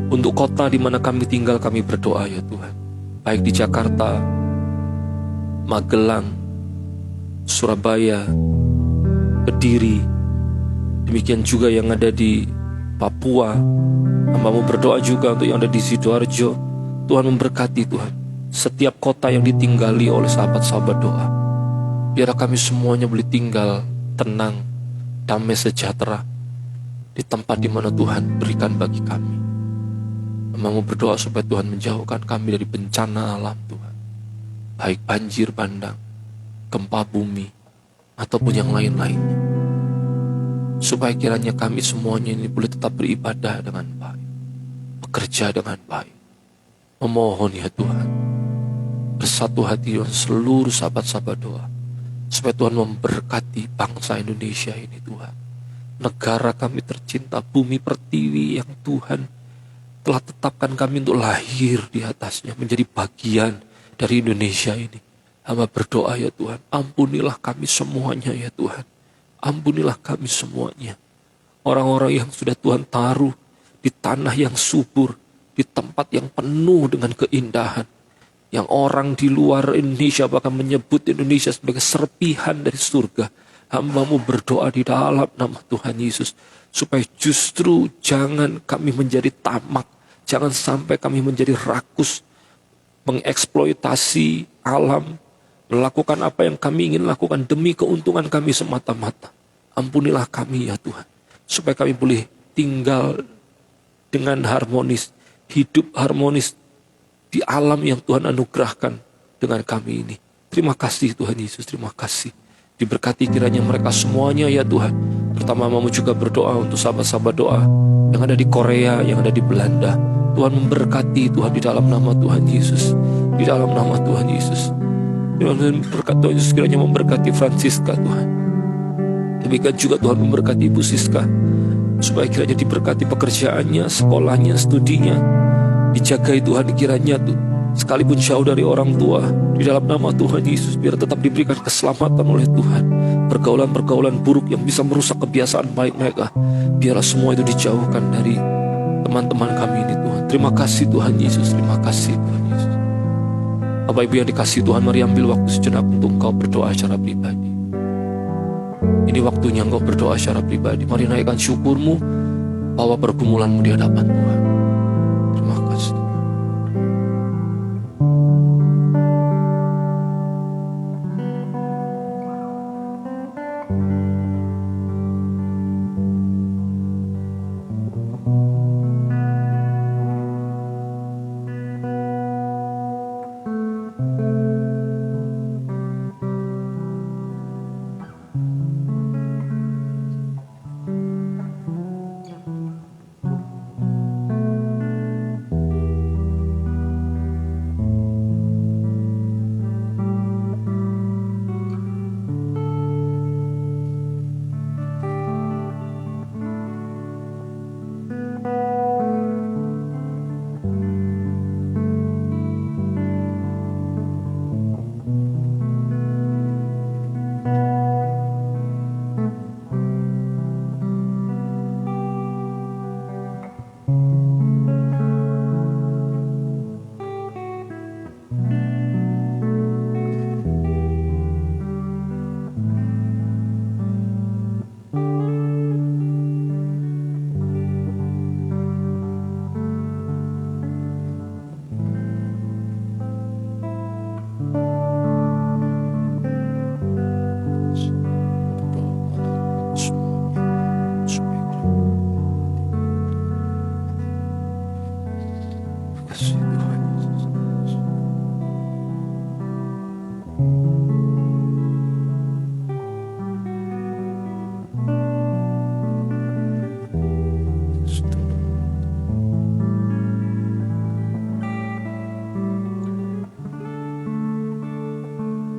Untuk kota di mana kami tinggal kami berdoa ya Tuhan. Baik di Jakarta, Magelang, Surabaya, Kediri, demikian juga yang ada di Papua. Hamba-Mu berdoa juga untuk yang ada di Sidoarjo. Tuhan memberkati Tuhan setiap kota yang ditinggali oleh sahabat-sahabat doa. Biarlah kami semuanya boleh tinggal tenang, damai sejahtera di tempat di mana Tuhan berikan bagi kami. Hamba-Mu berdoa supaya Tuhan menjauhkan kami dari bencana alam Tuhan, baik banjir bandang, gempa bumi, ataupun yang lain-lainnya, supaya kiranya kami semuanya ini boleh tetap beribadah dengan baik, bekerja dengan baik. Memohon ya Tuhan, bersatu hati dengan seluruh sahabat-sahabat doa, supaya Tuhan memberkati bangsa Indonesia ini Tuhan, negara kami tercinta, bumi pertiwi yang Tuhan telah tetapkan kami untuk lahir di atasnya, menjadi bagian dari Indonesia ini. Hamba berdoa ya Tuhan, ampunilah kami semuanya ya Tuhan. Ampunilah kami semuanya. Orang-orang yang sudah Tuhan taruh di tanah yang subur, di tempat yang penuh dengan keindahan, yang orang di luar Indonesia bahkan menyebut Indonesia sebagai serpihan dari surga. Hamba-Mu berdoa di dalam nama Tuhan Yesus, supaya justru jangan kami menjadi tamak, jangan sampai kami menjadi rakus, mengeksploitasi alam, melakukan apa yang kami ingin lakukan demi keuntungan kami semata-mata. Ampunilah kami ya Tuhan, supaya kami boleh tinggal dengan harmonis, hidup harmonis di alam yang Tuhan anugerahkan dengan kami ini. Terima kasih Tuhan Yesus, terima kasih. Diberkati kiranya mereka semuanya ya Tuhan. Terutama Mama juga berdoa untuk sahabat-sahabat doa yang ada di Korea, yang ada di Belanda. Tuhan memberkati Tuhan di dalam nama Tuhan Yesus. Di dalam nama Tuhan Yesus. Tuhan berkat Tuhan Yesus kiranya memberkati Francisca Tuhan. Demikian juga Tuhan memberkati Ibu Siska, supaya kiranya diberkati pekerjaannya, sekolahnya, studinya. Dijagai Tuhan kiranya tuh, sekalipun jauh dari orang tua, di dalam nama Tuhan Yesus, biar tetap diberikan keselamatan oleh Tuhan. Pergaulan-pergaulan buruk yang bisa merusak kebiasaan baik mereka, biarlah semua itu dijauhkan dari teman-teman kami ini Tuhan. Terima kasih Tuhan Yesus, terima kasih Tuhan Yesus. Bapak Ibu yang dikasihi Tuhan, mari ambil waktu sejenak untuk engkau berdoa secara pribadi. Ini waktunya engkau berdoa secara pribadi. Mari naikkan syukurmu, bawa pergumulanmu di hadapan Tuhan. Terima kasih.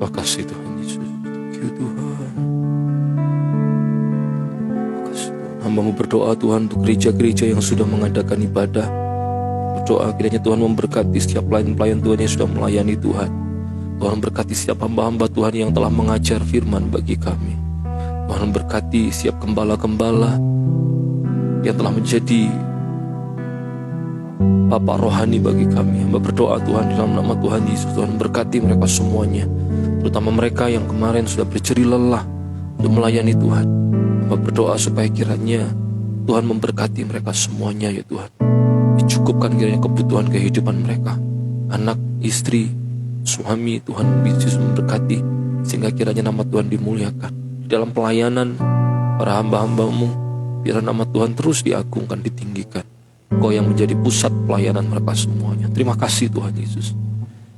Terima kasih Tuhan Yesus. Thank you Tuhan. Terima kasih Tuhan. Hamba-Mu berdoa Tuhan untuk gereja-gereja yang sudah mengadakan ibadah. Berdoa kiranya Tuhan memberkati setiap pelayan-pelayan Tuhan yang sudah melayani Tuhan. Tuhan berkati setiap hamba-hamba Tuhan yang telah mengajar firman bagi kami. Tuhan berkati setiap gembala-gembala yang telah menjadi Bapak rohani bagi kami. Hamba berdoa Tuhan di dalam nama Tuhan Yesus, Tuhan berkati mereka semuanya, terutama mereka yang kemarin sudah berjerih lelah untuk melayani Tuhan. Hamba berdoa supaya kiranya Tuhan memberkati mereka semuanya ya Tuhan. Dicukupkan kiranya kebutuhan kehidupan mereka, anak, istri, suami. Tuhan Yesus memberkati sehingga kiranya nama Tuhan dimuliakan di dalam pelayanan para hamba-hamba-Mu. Biar nama Tuhan terus diagungkan, ditinggikan. Engkau yang menjadi pusat pelayanan mereka semuanya. Terima kasih Tuhan Yesus.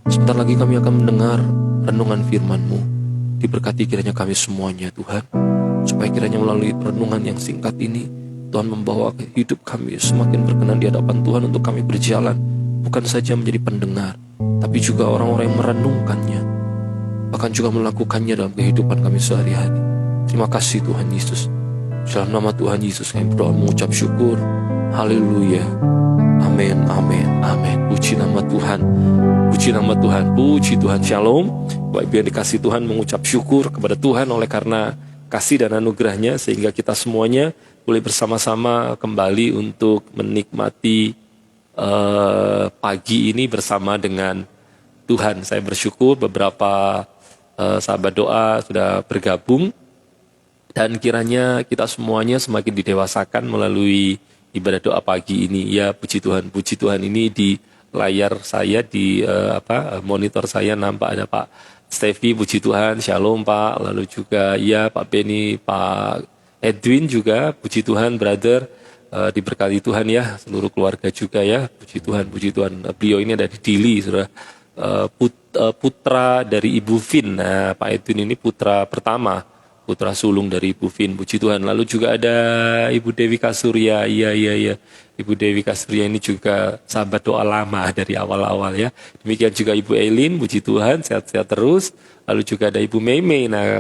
Sebentar lagi kami akan mendengar renungan firman-Mu. Diberkati kiranya kami semuanya Tuhan, supaya kiranya melalui renungan yang singkat ini Tuhan membawa hidup kami semakin berkenan di hadapan Tuhan untuk kami berjalan, bukan saja menjadi pendengar, tapi juga orang-orang yang merenungkannya, bahkan juga melakukannya dalam kehidupan kami sehari-hari. Terima kasih Tuhan Yesus. Dalam nama Tuhan Yesus kami berdoa mengucap syukur. Haleluya. Amin, amin, amin. Puji nama Tuhan. Puji nama Tuhan. Puji Tuhan. Shalom. Bapak Ibu yang dikasih Tuhan, mengucap syukur kepada Tuhan oleh karena kasih dan anugerahnya, sehingga kita semuanya boleh bersama-sama kembali untuk menikmati pagi ini bersama dengan Tuhan. Saya bersyukur beberapa sahabat doa sudah bergabung, dan kiranya kita semuanya semakin didewasakan melalui ibadah doa pagi ini. Ya puji Tuhan ini layar saya di monitor saya nampak ada Pak Stevi, puji Tuhan, Shalom Pak. Lalu juga ya Pak Beni, Pak Edwin juga, puji Tuhan brother. Diberkati Tuhan ya, seluruh keluarga juga ya, puji Tuhan, puji Tuhan. Beliau ini ada di Dili, saudara. Putra dari Ibu Vin. Nah, Pak Edwin ini putra pertama, putra sulung dari Ibu Vin, puji Tuhan. Lalu juga ada Ibu Dewi Kasurya, iya. Ibu Dewi Kasurya ini juga sahabat doa lama dari awal-awal ya. Demikian juga Ibu Eileen, puji Tuhan, sehat-sehat terus. Lalu juga ada Ibu Mei. Nah,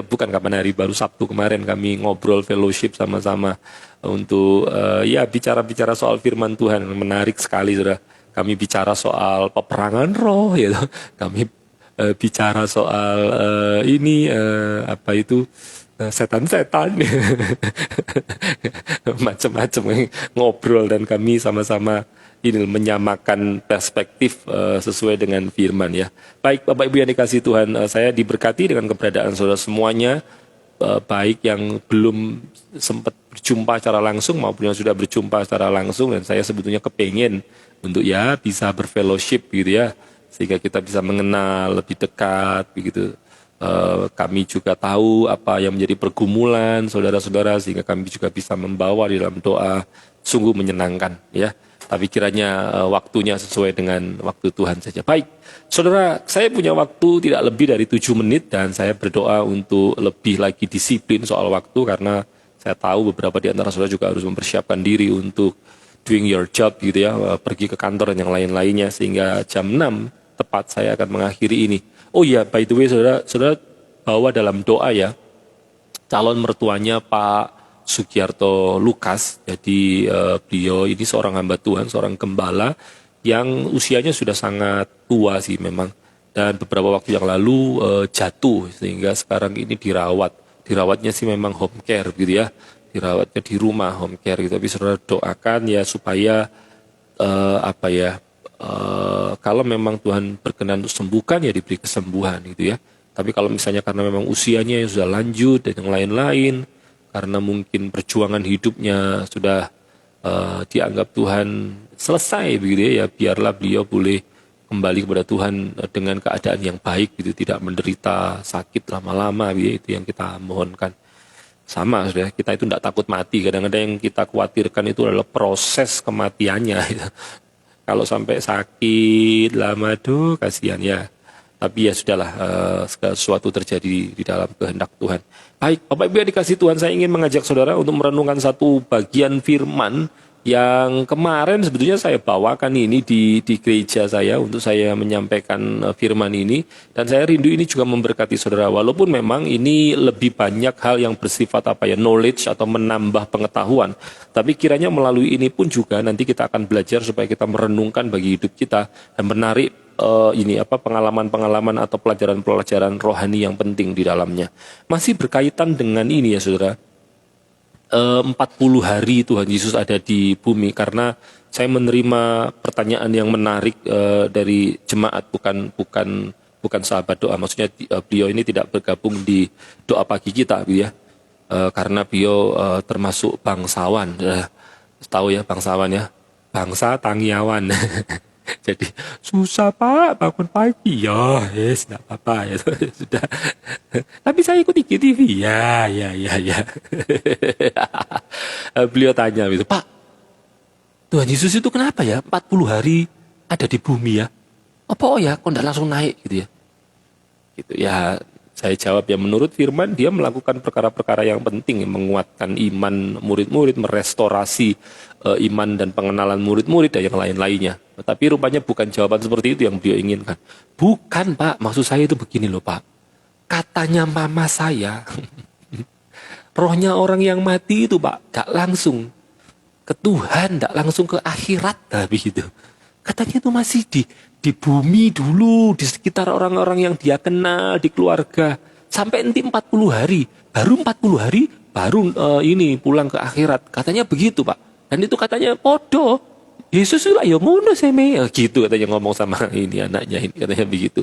bukan kapan hari, baru Sabtu kemarin kami ngobrol fellowship sama-sama untuk bicara-bicara soal firman Tuhan. Menarik sekali, saudara. Kami bicara soal peperangan roh, ya. Kami bicara soal setan-setan, macam-macam ngobrol, dan kami sama-sama ini menyamakan perspektif sesuai dengan firman ya. Baik Bapak Ibu yang dikasihi Tuhan, saya diberkati dengan keberadaan saudara semuanya, baik yang belum sempat berjumpa secara langsung maupun yang sudah berjumpa secara langsung, dan saya sebetulnya kepengen untuk ya bisa berfellowship gitu ya, sehingga kita bisa mengenal lebih dekat begitu. Kami juga tahu apa yang menjadi pergumulan saudara-saudara, sehingga kami juga bisa membawa di dalam doa. Sungguh menyenangkan ya. Tapi kiranya waktunya sesuai dengan waktu Tuhan saja. Baik, saudara, saya punya waktu tidak lebih dari 7 menit, dan saya berdoa untuk lebih lagi disiplin soal waktu, karena saya tahu beberapa di antara saudara juga harus mempersiapkan diri untuk doing your job gitu ya, pergi ke kantor dan yang lain-lainnya, sehingga jam 6 tepat saya akan mengakhiri ini. Oh iya, by the way saudara bawa dalam doa ya, calon mertuanya Pak Sugiarto Lukas. Jadi beliau ini seorang hamba Tuhan, seorang gembala yang usianya sudah sangat tua sih memang, dan beberapa waktu yang lalu jatuh, sehingga sekarang ini dirawatnya sih memang home care gitu ya, dirawatnya di rumah home care gitu. Tapi saudara doakan ya supaya kalau memang Tuhan berkenan untuk sembuhkan ya diberi kesembuhan gitu ya. Tapi kalau misalnya karena memang usianya yang sudah lanjut dan yang lain-lain, karena mungkin perjuangan hidupnya sudah dianggap Tuhan selesai begitu ya, biarlah beliau boleh kembali kepada Tuhan dengan keadaan yang baik gitu, tidak menderita sakit lama-lama gitu, itu yang kita mohonkan. Sama sudah, kita itu tidak takut mati. Kadang-kadang yang kita khawatirkan itu adalah proses kematiannya gitu. Kalau sampai sakit lama tuh kasihan ya. Tapi ya sudahlah, sesuatu terjadi di dalam kehendak Tuhan. Baik, Bapak Ibu yang dikasih Tuhan, saya ingin mengajak saudara untuk merenungkan satu bagian firman yang kemarin sebetulnya saya bawakan ini di gereja saya untuk saya menyampaikan firman ini, dan saya rindu ini juga memberkati saudara. Walaupun memang ini lebih banyak hal yang bersifat knowledge atau menambah pengetahuan, tapi kiranya melalui ini pun juga nanti kita akan belajar supaya kita merenungkan bagi hidup kita dan menarik pengalaman-pengalaman atau pelajaran-pelajaran rohani yang penting di dalamnya. Masih berkaitan dengan ini ya saudara, 40 hari Tuhan Yesus ada di bumi, karena saya menerima pertanyaan yang menarik dari jemaat, bukan sahabat doa. Maksudnya beliau ini tidak bergabung di doa pagi kita gitu ya, karena beliau termasuk bangsawan. Tahu ya bangsawan ya, bangsa Tangiawan. Jadi susah Pak bangun pagi ya, yes nggak apa-apa ya sudah. Tapi saya ikuti TV ya. Beliau tanya gitu, Pak, Tuhan Yesus itu kenapa ya 40 hari ada di bumi ya? Apa ya kok nggak langsung naik gitu ya? Gitu ya. Saya jawab ya, menurut firman dia melakukan perkara-perkara yang penting, menguatkan iman murid-murid, merestorasi iman dan pengenalan murid-murid dan yang lain-lainnya. Tapi rupanya bukan jawaban seperti itu yang beliau inginkan. Bukan Pak, maksud saya itu begini loh Pak. Katanya mama saya, rohnya orang yang mati itu Pak, gak langsung ke Tuhan, gak langsung ke akhirat, tapi gitu. Katanya itu masih di bumi dulu, di sekitar orang-orang yang dia kenal, di keluarga. Sampai nanti 40 hari, baru 40 hari, baru ini pulang ke akhirat. Katanya begitu Pak. Dan itu katanya podo. Yesus lah ya ngono seme. Gitu katanya ngomong sama ini anaknya ini, katanya begitu.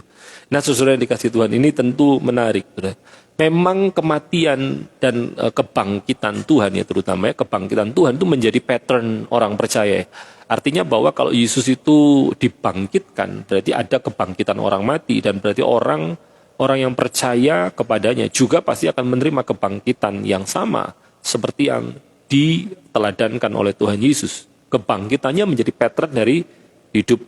Nah saudara yang dikasih Tuhan, ini tentu menarik. Saudara. Memang kematian dan kebangkitan Tuhan ya, terutama ya kebangkitan Tuhan itu menjadi pattern orang percaya. Artinya bahwa kalau Yesus itu dibangkitkan, berarti ada kebangkitan orang mati, dan berarti orang yang percaya kepadanya juga pasti akan menerima kebangkitan yang sama seperti yang diteladankan oleh Tuhan Yesus. Kebangkitannya menjadi pattern dari hidup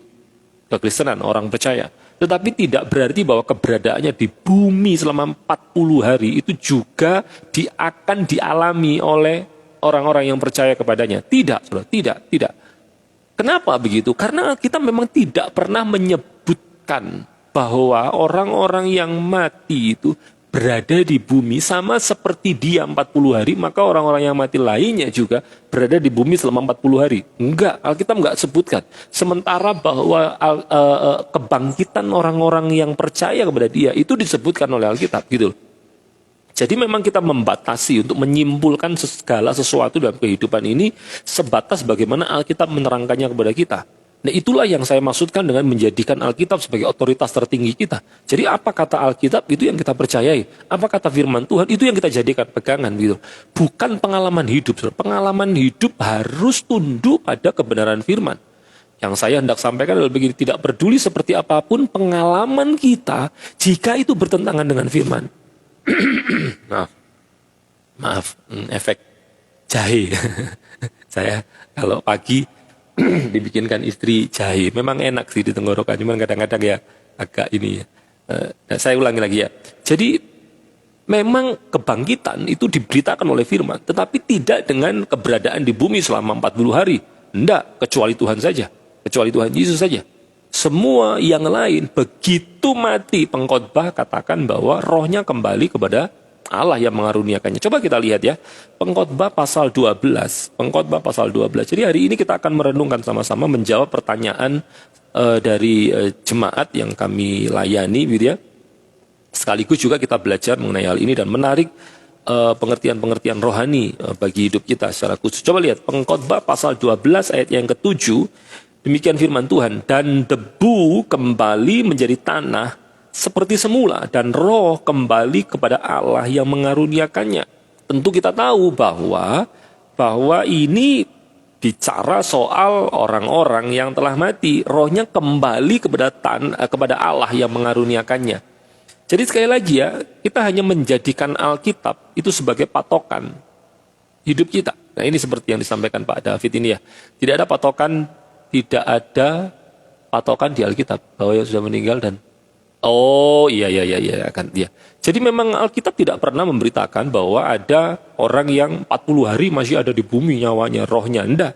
kekristenan orang percaya. Tetapi tidak berarti bahwa keberadaannya di bumi selama 40 hari itu juga akan dialami oleh orang-orang yang percaya kepadanya. Tidak, saudara, tidak. Kenapa begitu? Karena kita memang tidak pernah menyebutkan bahwa orang-orang yang mati itu berada di bumi sama seperti dia 40 hari, maka orang-orang yang mati lainnya juga berada di bumi selama 40 hari. Enggak, Alkitab enggak sebutkan. Sementara bahwa kebangkitan orang-orang yang percaya kepada dia itu disebutkan oleh Alkitab gitu. Jadi memang kita membatasi untuk menyimpulkan segala sesuatu dalam kehidupan ini sebatas bagaimana Alkitab menerangkannya kepada kita. Nah, itulah yang saya maksudkan dengan menjadikan Alkitab sebagai otoritas tertinggi kita. Jadi apa kata Alkitab itu yang kita percayai. Apa kata firman Tuhan itu yang kita jadikan pegangan gitu. Bukan pengalaman hidup. Pengalaman hidup harus tunduk pada kebenaran firman. Yang saya hendak sampaikan adalah begini, tidak peduli seperti apapun pengalaman kita jika itu bertentangan dengan firman. Maaf, efek jahe. Saya kalau pagi dibikinkan istri jahe, memang enak sih di tenggorokan, cuman kadang-kadang ya agak ini ya. Saya ulangi lagi ya. Jadi memang kebangkitan itu diberitakan oleh firman, tetapi tidak dengan keberadaan di bumi selama 40 hari. Tidak, kecuali Tuhan saja. Kecuali Tuhan Yesus saja. Semua yang lain begitu mati pengkhotbah katakan bahwa rohnya kembali kepada Allah yang mengaruniakannya. Coba kita lihat ya. Pengkhotbah pasal 12. Pengkhotbah pasal 12. Jadi hari ini kita akan merenungkan sama-sama menjawab pertanyaan dari jemaat yang kami layani gitu ya. Sekaligus juga kita belajar mengenai hal ini dan menarik pengertian-pengertian rohani bagi hidup kita secara khusus. Coba lihat Pengkhotbah pasal 12 ayat yang ke-7. Demikian firman Tuhan, dan debu kembali menjadi tanah seperti semula, dan roh kembali kepada Allah yang mengaruniakannya. Tentu kita tahu bahwa ini bicara soal orang-orang yang telah mati, rohnya kembali kepada Allah yang mengaruniakannya. Jadi sekali lagi ya, kita hanya menjadikan Alkitab itu sebagai patokan hidup kita. Nah ini seperti yang disampaikan Pak David ini ya, tidak ada patokan di Alkitab bahwa yang sudah meninggal dan iya akan dia. Jadi memang Alkitab tidak pernah memberitakan bahwa ada orang yang 40 hari masih ada di bumi nyawanya, rohnya. Enggak.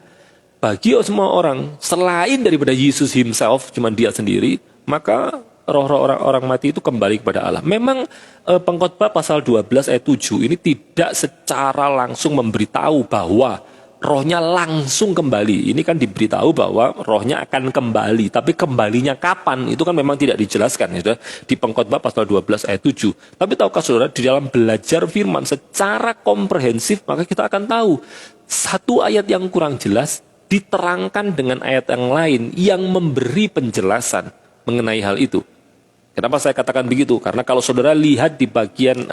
Bagi semua orang selain daripada Yesus himself, cuma dia sendiri, maka roh-roh orang mati itu kembali kepada Allah. Memang Pengkhotbah pasal 12 ayat 7 ini tidak secara langsung memberitahu bahwa rohnya langsung kembali. Ini kan diberitahu bahwa rohnya akan kembali. Tapi kembalinya kapan? Itu kan memang tidak dijelaskan. Ya, di Pengkhotbah pasal 12 ayat 7. Tapi tahukah saudara, di dalam belajar firman secara komprehensif, maka kita akan tahu. Satu ayat yang kurang jelas diterangkan dengan ayat yang lain yang memberi penjelasan mengenai hal itu. Kenapa saya katakan begitu? Karena kalau saudara lihat di bagian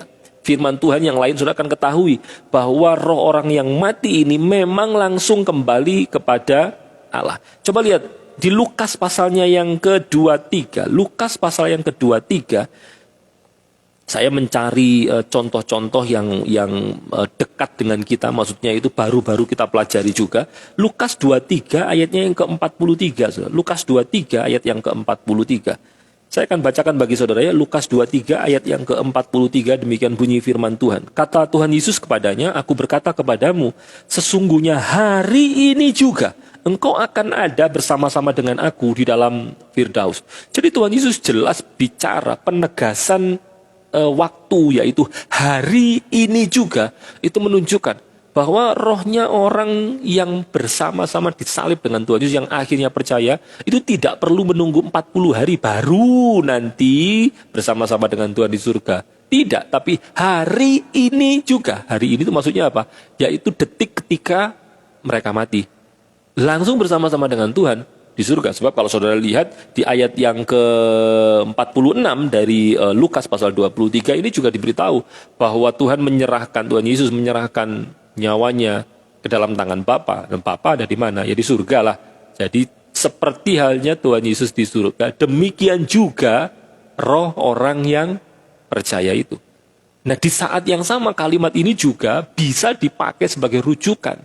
firman Tuhan yang lain, sudah akan ketahui bahwa roh orang yang mati ini memang langsung kembali kepada Allah. Coba lihat di Lukas pasalnya yang ke-23. Lukas pasal yang ke-23. Saya mencari contoh-contoh yang dekat dengan kita, maksudnya itu baru-baru kita pelajari juga. Lukas 23 ayatnya yang ke-43. Lukas 23 ayat yang ke-43. Saya akan bacakan bagi saudara ya, Lukas 23 ayat yang ke-43, demikian bunyi firman Tuhan. Kata Tuhan Yesus kepadanya, aku berkata kepadamu, sesungguhnya hari ini juga engkau akan ada bersama-sama dengan aku di dalam Firdaus. Jadi Tuhan Yesus jelas bicara penegasan waktu, yaitu hari ini juga, itu menunjukkan bahwa rohnya orang yang bersama-sama disalib dengan Tuhan Yesus yang akhirnya percaya itu tidak perlu menunggu 40 hari baru nanti bersama-sama dengan Tuhan di surga. Tidak, tapi hari ini juga. Hari ini itu maksudnya apa? Yaitu detik ketika mereka mati. Langsung bersama-sama dengan Tuhan di surga. Sebab kalau saudara lihat di ayat yang ke-46 dari Lukas pasal 23 ini juga diberitahu bahwa Tuhan Yesus menyerahkan nyawanya ke dalam tangan Bapa, dan Bapa ada di mana? Ya di surga lah. Jadi seperti halnya Tuhan Yesus di surga, demikian juga roh orang yang percaya itu. Nah, di saat yang sama kalimat ini juga bisa dipakai sebagai rujukan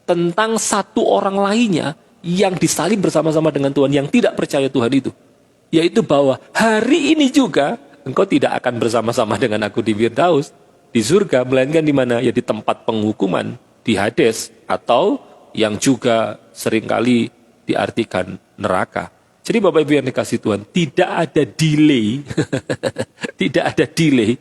tentang satu orang lainnya yang disalib bersama-sama dengan Tuhan yang tidak percaya Tuhan itu. Yaitu bahwa hari ini juga engkau tidak akan bersama-sama dengan aku di Firdaus, di surga, melainkan di mana? Ya di tempat penghukuman, di Hades, atau yang juga seringkali diartikan neraka. Jadi Bapak Ibu yang dikasih Tuhan, tidak ada delay, tidak ada delay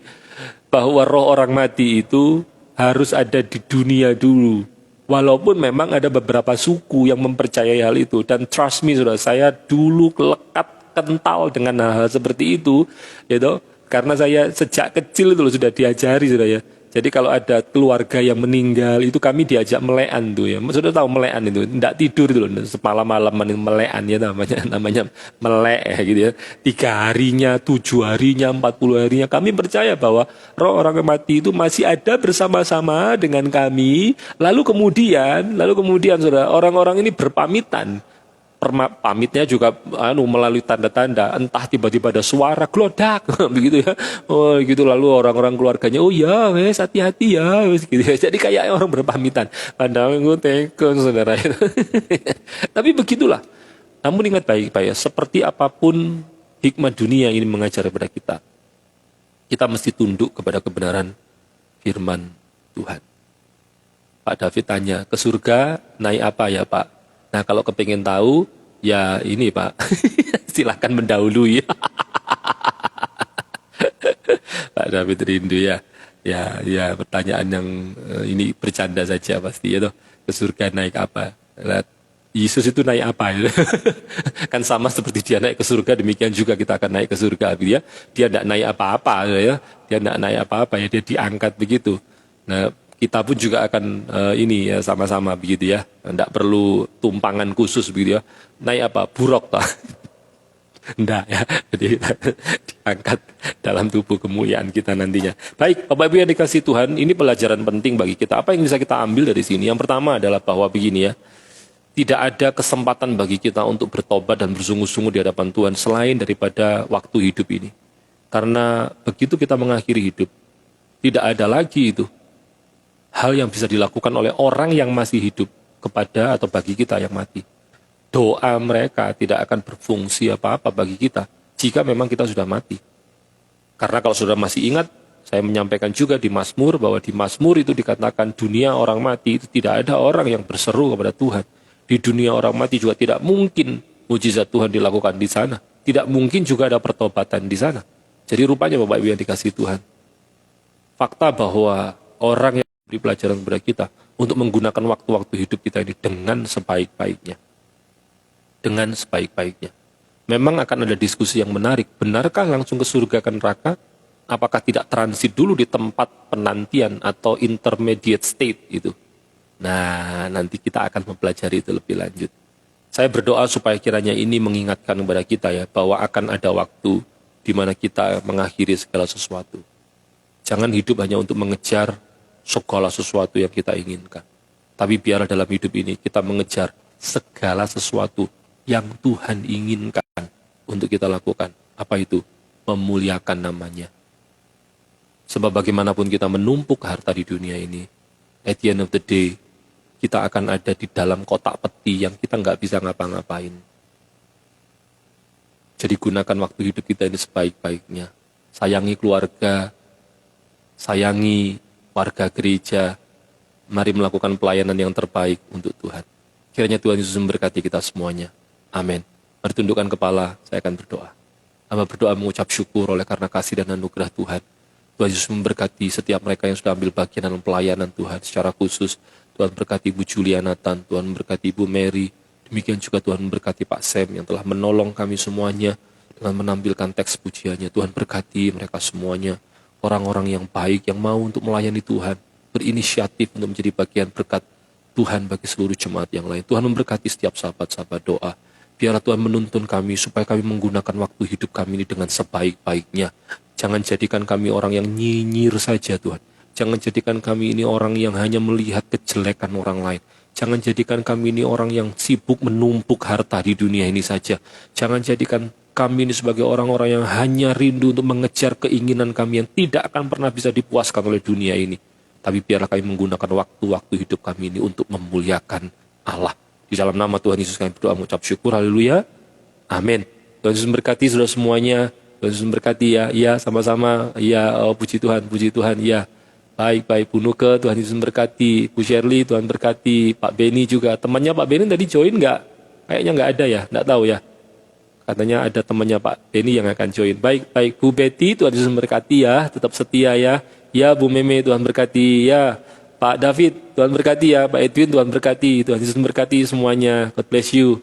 bahwa roh orang mati itu harus ada di dunia dulu. Walaupun memang ada beberapa suku yang mempercayai hal itu. Dan trust me saudara, saya dulu lekat kental dengan hal-hal seperti itu. Gitu. Karena saya sejak kecil itu sudah diajari saudara ya. Jadi kalau ada keluarga yang meninggal itu kami diajak melean tuh ya. Sudah tahu melean itu, tidak tidur itu loh. Semalam-malam melean ya namanya melek gitu ya. 3 harinya, 7 harinya, 40 harinya kami percaya bahwa roh orang yang mati itu masih ada bersama-sama dengan kami. Lalu kemudian saudara, orang-orang ini berpamitan. Pamitnya juga melalui tanda-tanda, entah tiba-tiba ada suara glodak begitu ya, oh gitu, lalu orang-orang keluarganya oh ya wes hati-hati ya wes gitu ya. Jadi kayak orang berpamitan, padahal gue tekun saudara. Tapi begitulah. Namun ingat baik-baik ya, seperti apapun hikmat dunia ini mengajar kepada kita mesti tunduk kepada kebenaran firman Tuhan. Pak David tanya, ke surga naik apa ya Pak? Nah kalau kepingin tahu, ya ini Pak, silahkan mendahului. Pak David rindu ya. Ya pertanyaan yang ini bercanda saja pasti ya toh. Ke surga naik apa? Yesus itu naik apa? Kan sama seperti dia naik ke surga, demikian juga kita akan naik ke surga. Ya. Dia tidak naik apa-apa ya. Dia tidak naik apa-apa ya, dia diangkat begitu. Nah, kita pun juga akan ini ya sama-sama begitu ya. Tidak perlu tumpangan khusus begitu ya. Naik apa? Buruk tak? Tidak ya. Jadi diangkat dalam tubuh kemuliaan kita nantinya. Baik, Bapak Ibu yang dikasih Tuhan, ini pelajaran penting bagi kita. Apa yang bisa kita ambil dari sini? Yang pertama adalah bahwa begini ya. Tidak ada kesempatan bagi kita untuk bertobat dan bersungguh-sungguh di hadapan Tuhan selain daripada waktu hidup ini. Karena begitu kita mengakhiri hidup, tidak ada lagi itu hal yang bisa dilakukan oleh orang yang masih hidup kepada atau bagi kita yang mati. Doa mereka tidak akan berfungsi apa-apa bagi kita jika memang kita sudah mati. Karena kalau sudah masih ingat, saya menyampaikan juga di Mazmur bahwa di Mazmur itu dikatakan dunia orang mati itu tidak ada orang yang berseru kepada Tuhan. Di dunia orang mati juga tidak mungkin mujizat Tuhan dilakukan di sana. Tidak mungkin juga ada pertobatan di sana. Jadi rupanya Bapak Ibu yang dikasihi Tuhan, fakta bahwa orang yang beri pelajaran kepada kita untuk menggunakan waktu-waktu hidup kita ini dengan sebaik-baiknya. Dengan sebaik-baiknya. Memang akan ada diskusi yang menarik. Benarkah langsung ke surga ke neraka? Apakah tidak transit dulu di tempat penantian atau intermediate state itu? Nah, nanti kita akan mempelajari itu lebih lanjut. Saya berdoa supaya kiranya ini mengingatkan kepada kita ya, bahwa akan ada waktu di mana kita mengakhiri segala sesuatu. Jangan hidup hanya untuk mengejar segala sesuatu yang kita inginkan. Tapi biarlah dalam hidup ini kita mengejar segala sesuatu yang Tuhan inginkan untuk kita lakukan. Apa itu? Memuliakan namanya. Sebab bagaimanapun kita menumpuk harta di dunia ini, at the end of the day, kita akan ada di dalam kotak peti yang kita nggak bisa ngapa-ngapain. Jadi gunakan waktu hidup kita ini sebaik-baiknya. Sayangi keluarga, sayangi warga gereja, mari melakukan pelayanan yang terbaik untuk Tuhan. Kiranya Tuhan Yesus memberkati kita semuanya. Amin. Mari tundukkan kepala, saya akan berdoa. Hamba berdoa mengucap syukur oleh karena kasih dan anugerah Tuhan. Tuhan Yesus memberkati setiap mereka yang sudah ambil bagian dalam pelayanan Tuhan. Secara khusus, Tuhan berkati Ibu Julia Nathan, Tuhan memberkati Ibu Mary. Demikian juga Tuhan memberkati Pak Sam yang telah menolong kami semuanya dengan menampilkan teks pujiannya. Tuhan berkati mereka semuanya. Orang-orang yang baik, yang mau untuk melayani Tuhan, berinisiatif untuk menjadi bagian berkat Tuhan bagi seluruh jemaat yang lain. Tuhan memberkati setiap sahabat-sahabat doa. Biarlah Tuhan menuntun kami supaya kami menggunakan waktu hidup kami ini dengan sebaik-baiknya. Jangan jadikan kami orang yang nyinyir saja Tuhan. Jangan jadikan kami ini orang yang hanya melihat kejelekan orang lain. Jangan jadikan kami ini orang yang sibuk menumpuk harta di dunia ini saja. Jangan jadikan kami ini sebagai orang-orang yang hanya rindu untuk mengejar keinginan kami yang tidak akan pernah bisa dipuaskan oleh dunia ini. Tapi biarlah kami menggunakan waktu-waktu hidup kami ini untuk memuliakan Allah. Di dalam nama Tuhan Yesus kami berdoa mengucap syukur. Haleluya. Amin. Tuhan Yesus memberkati saudara semuanya. Tuhan Yesus memberkati ya. Ya, sama-sama. Ya, oh, puji Tuhan, puji Tuhan. Ya. Baik, Bu Nuke, Tuhan Yesus memberkati. Bu Shirley, Tuhan berkati. Pak Beni juga. Temannya Pak Beni tadi join nggak? Kayaknya nggak ada ya, nggak tahu ya. Katanya ada temannya Pak Beni yang akan join. Baik, Bu Betty, Tuhan Yesus memberkati ya. Tetap setia ya. Ya, Bu Meme, Tuhan berkati. Ya, Pak David, Tuhan berkati ya. Pak Edwin, Tuhan berkati. Tuhan Yesus memberkati semuanya. God bless you.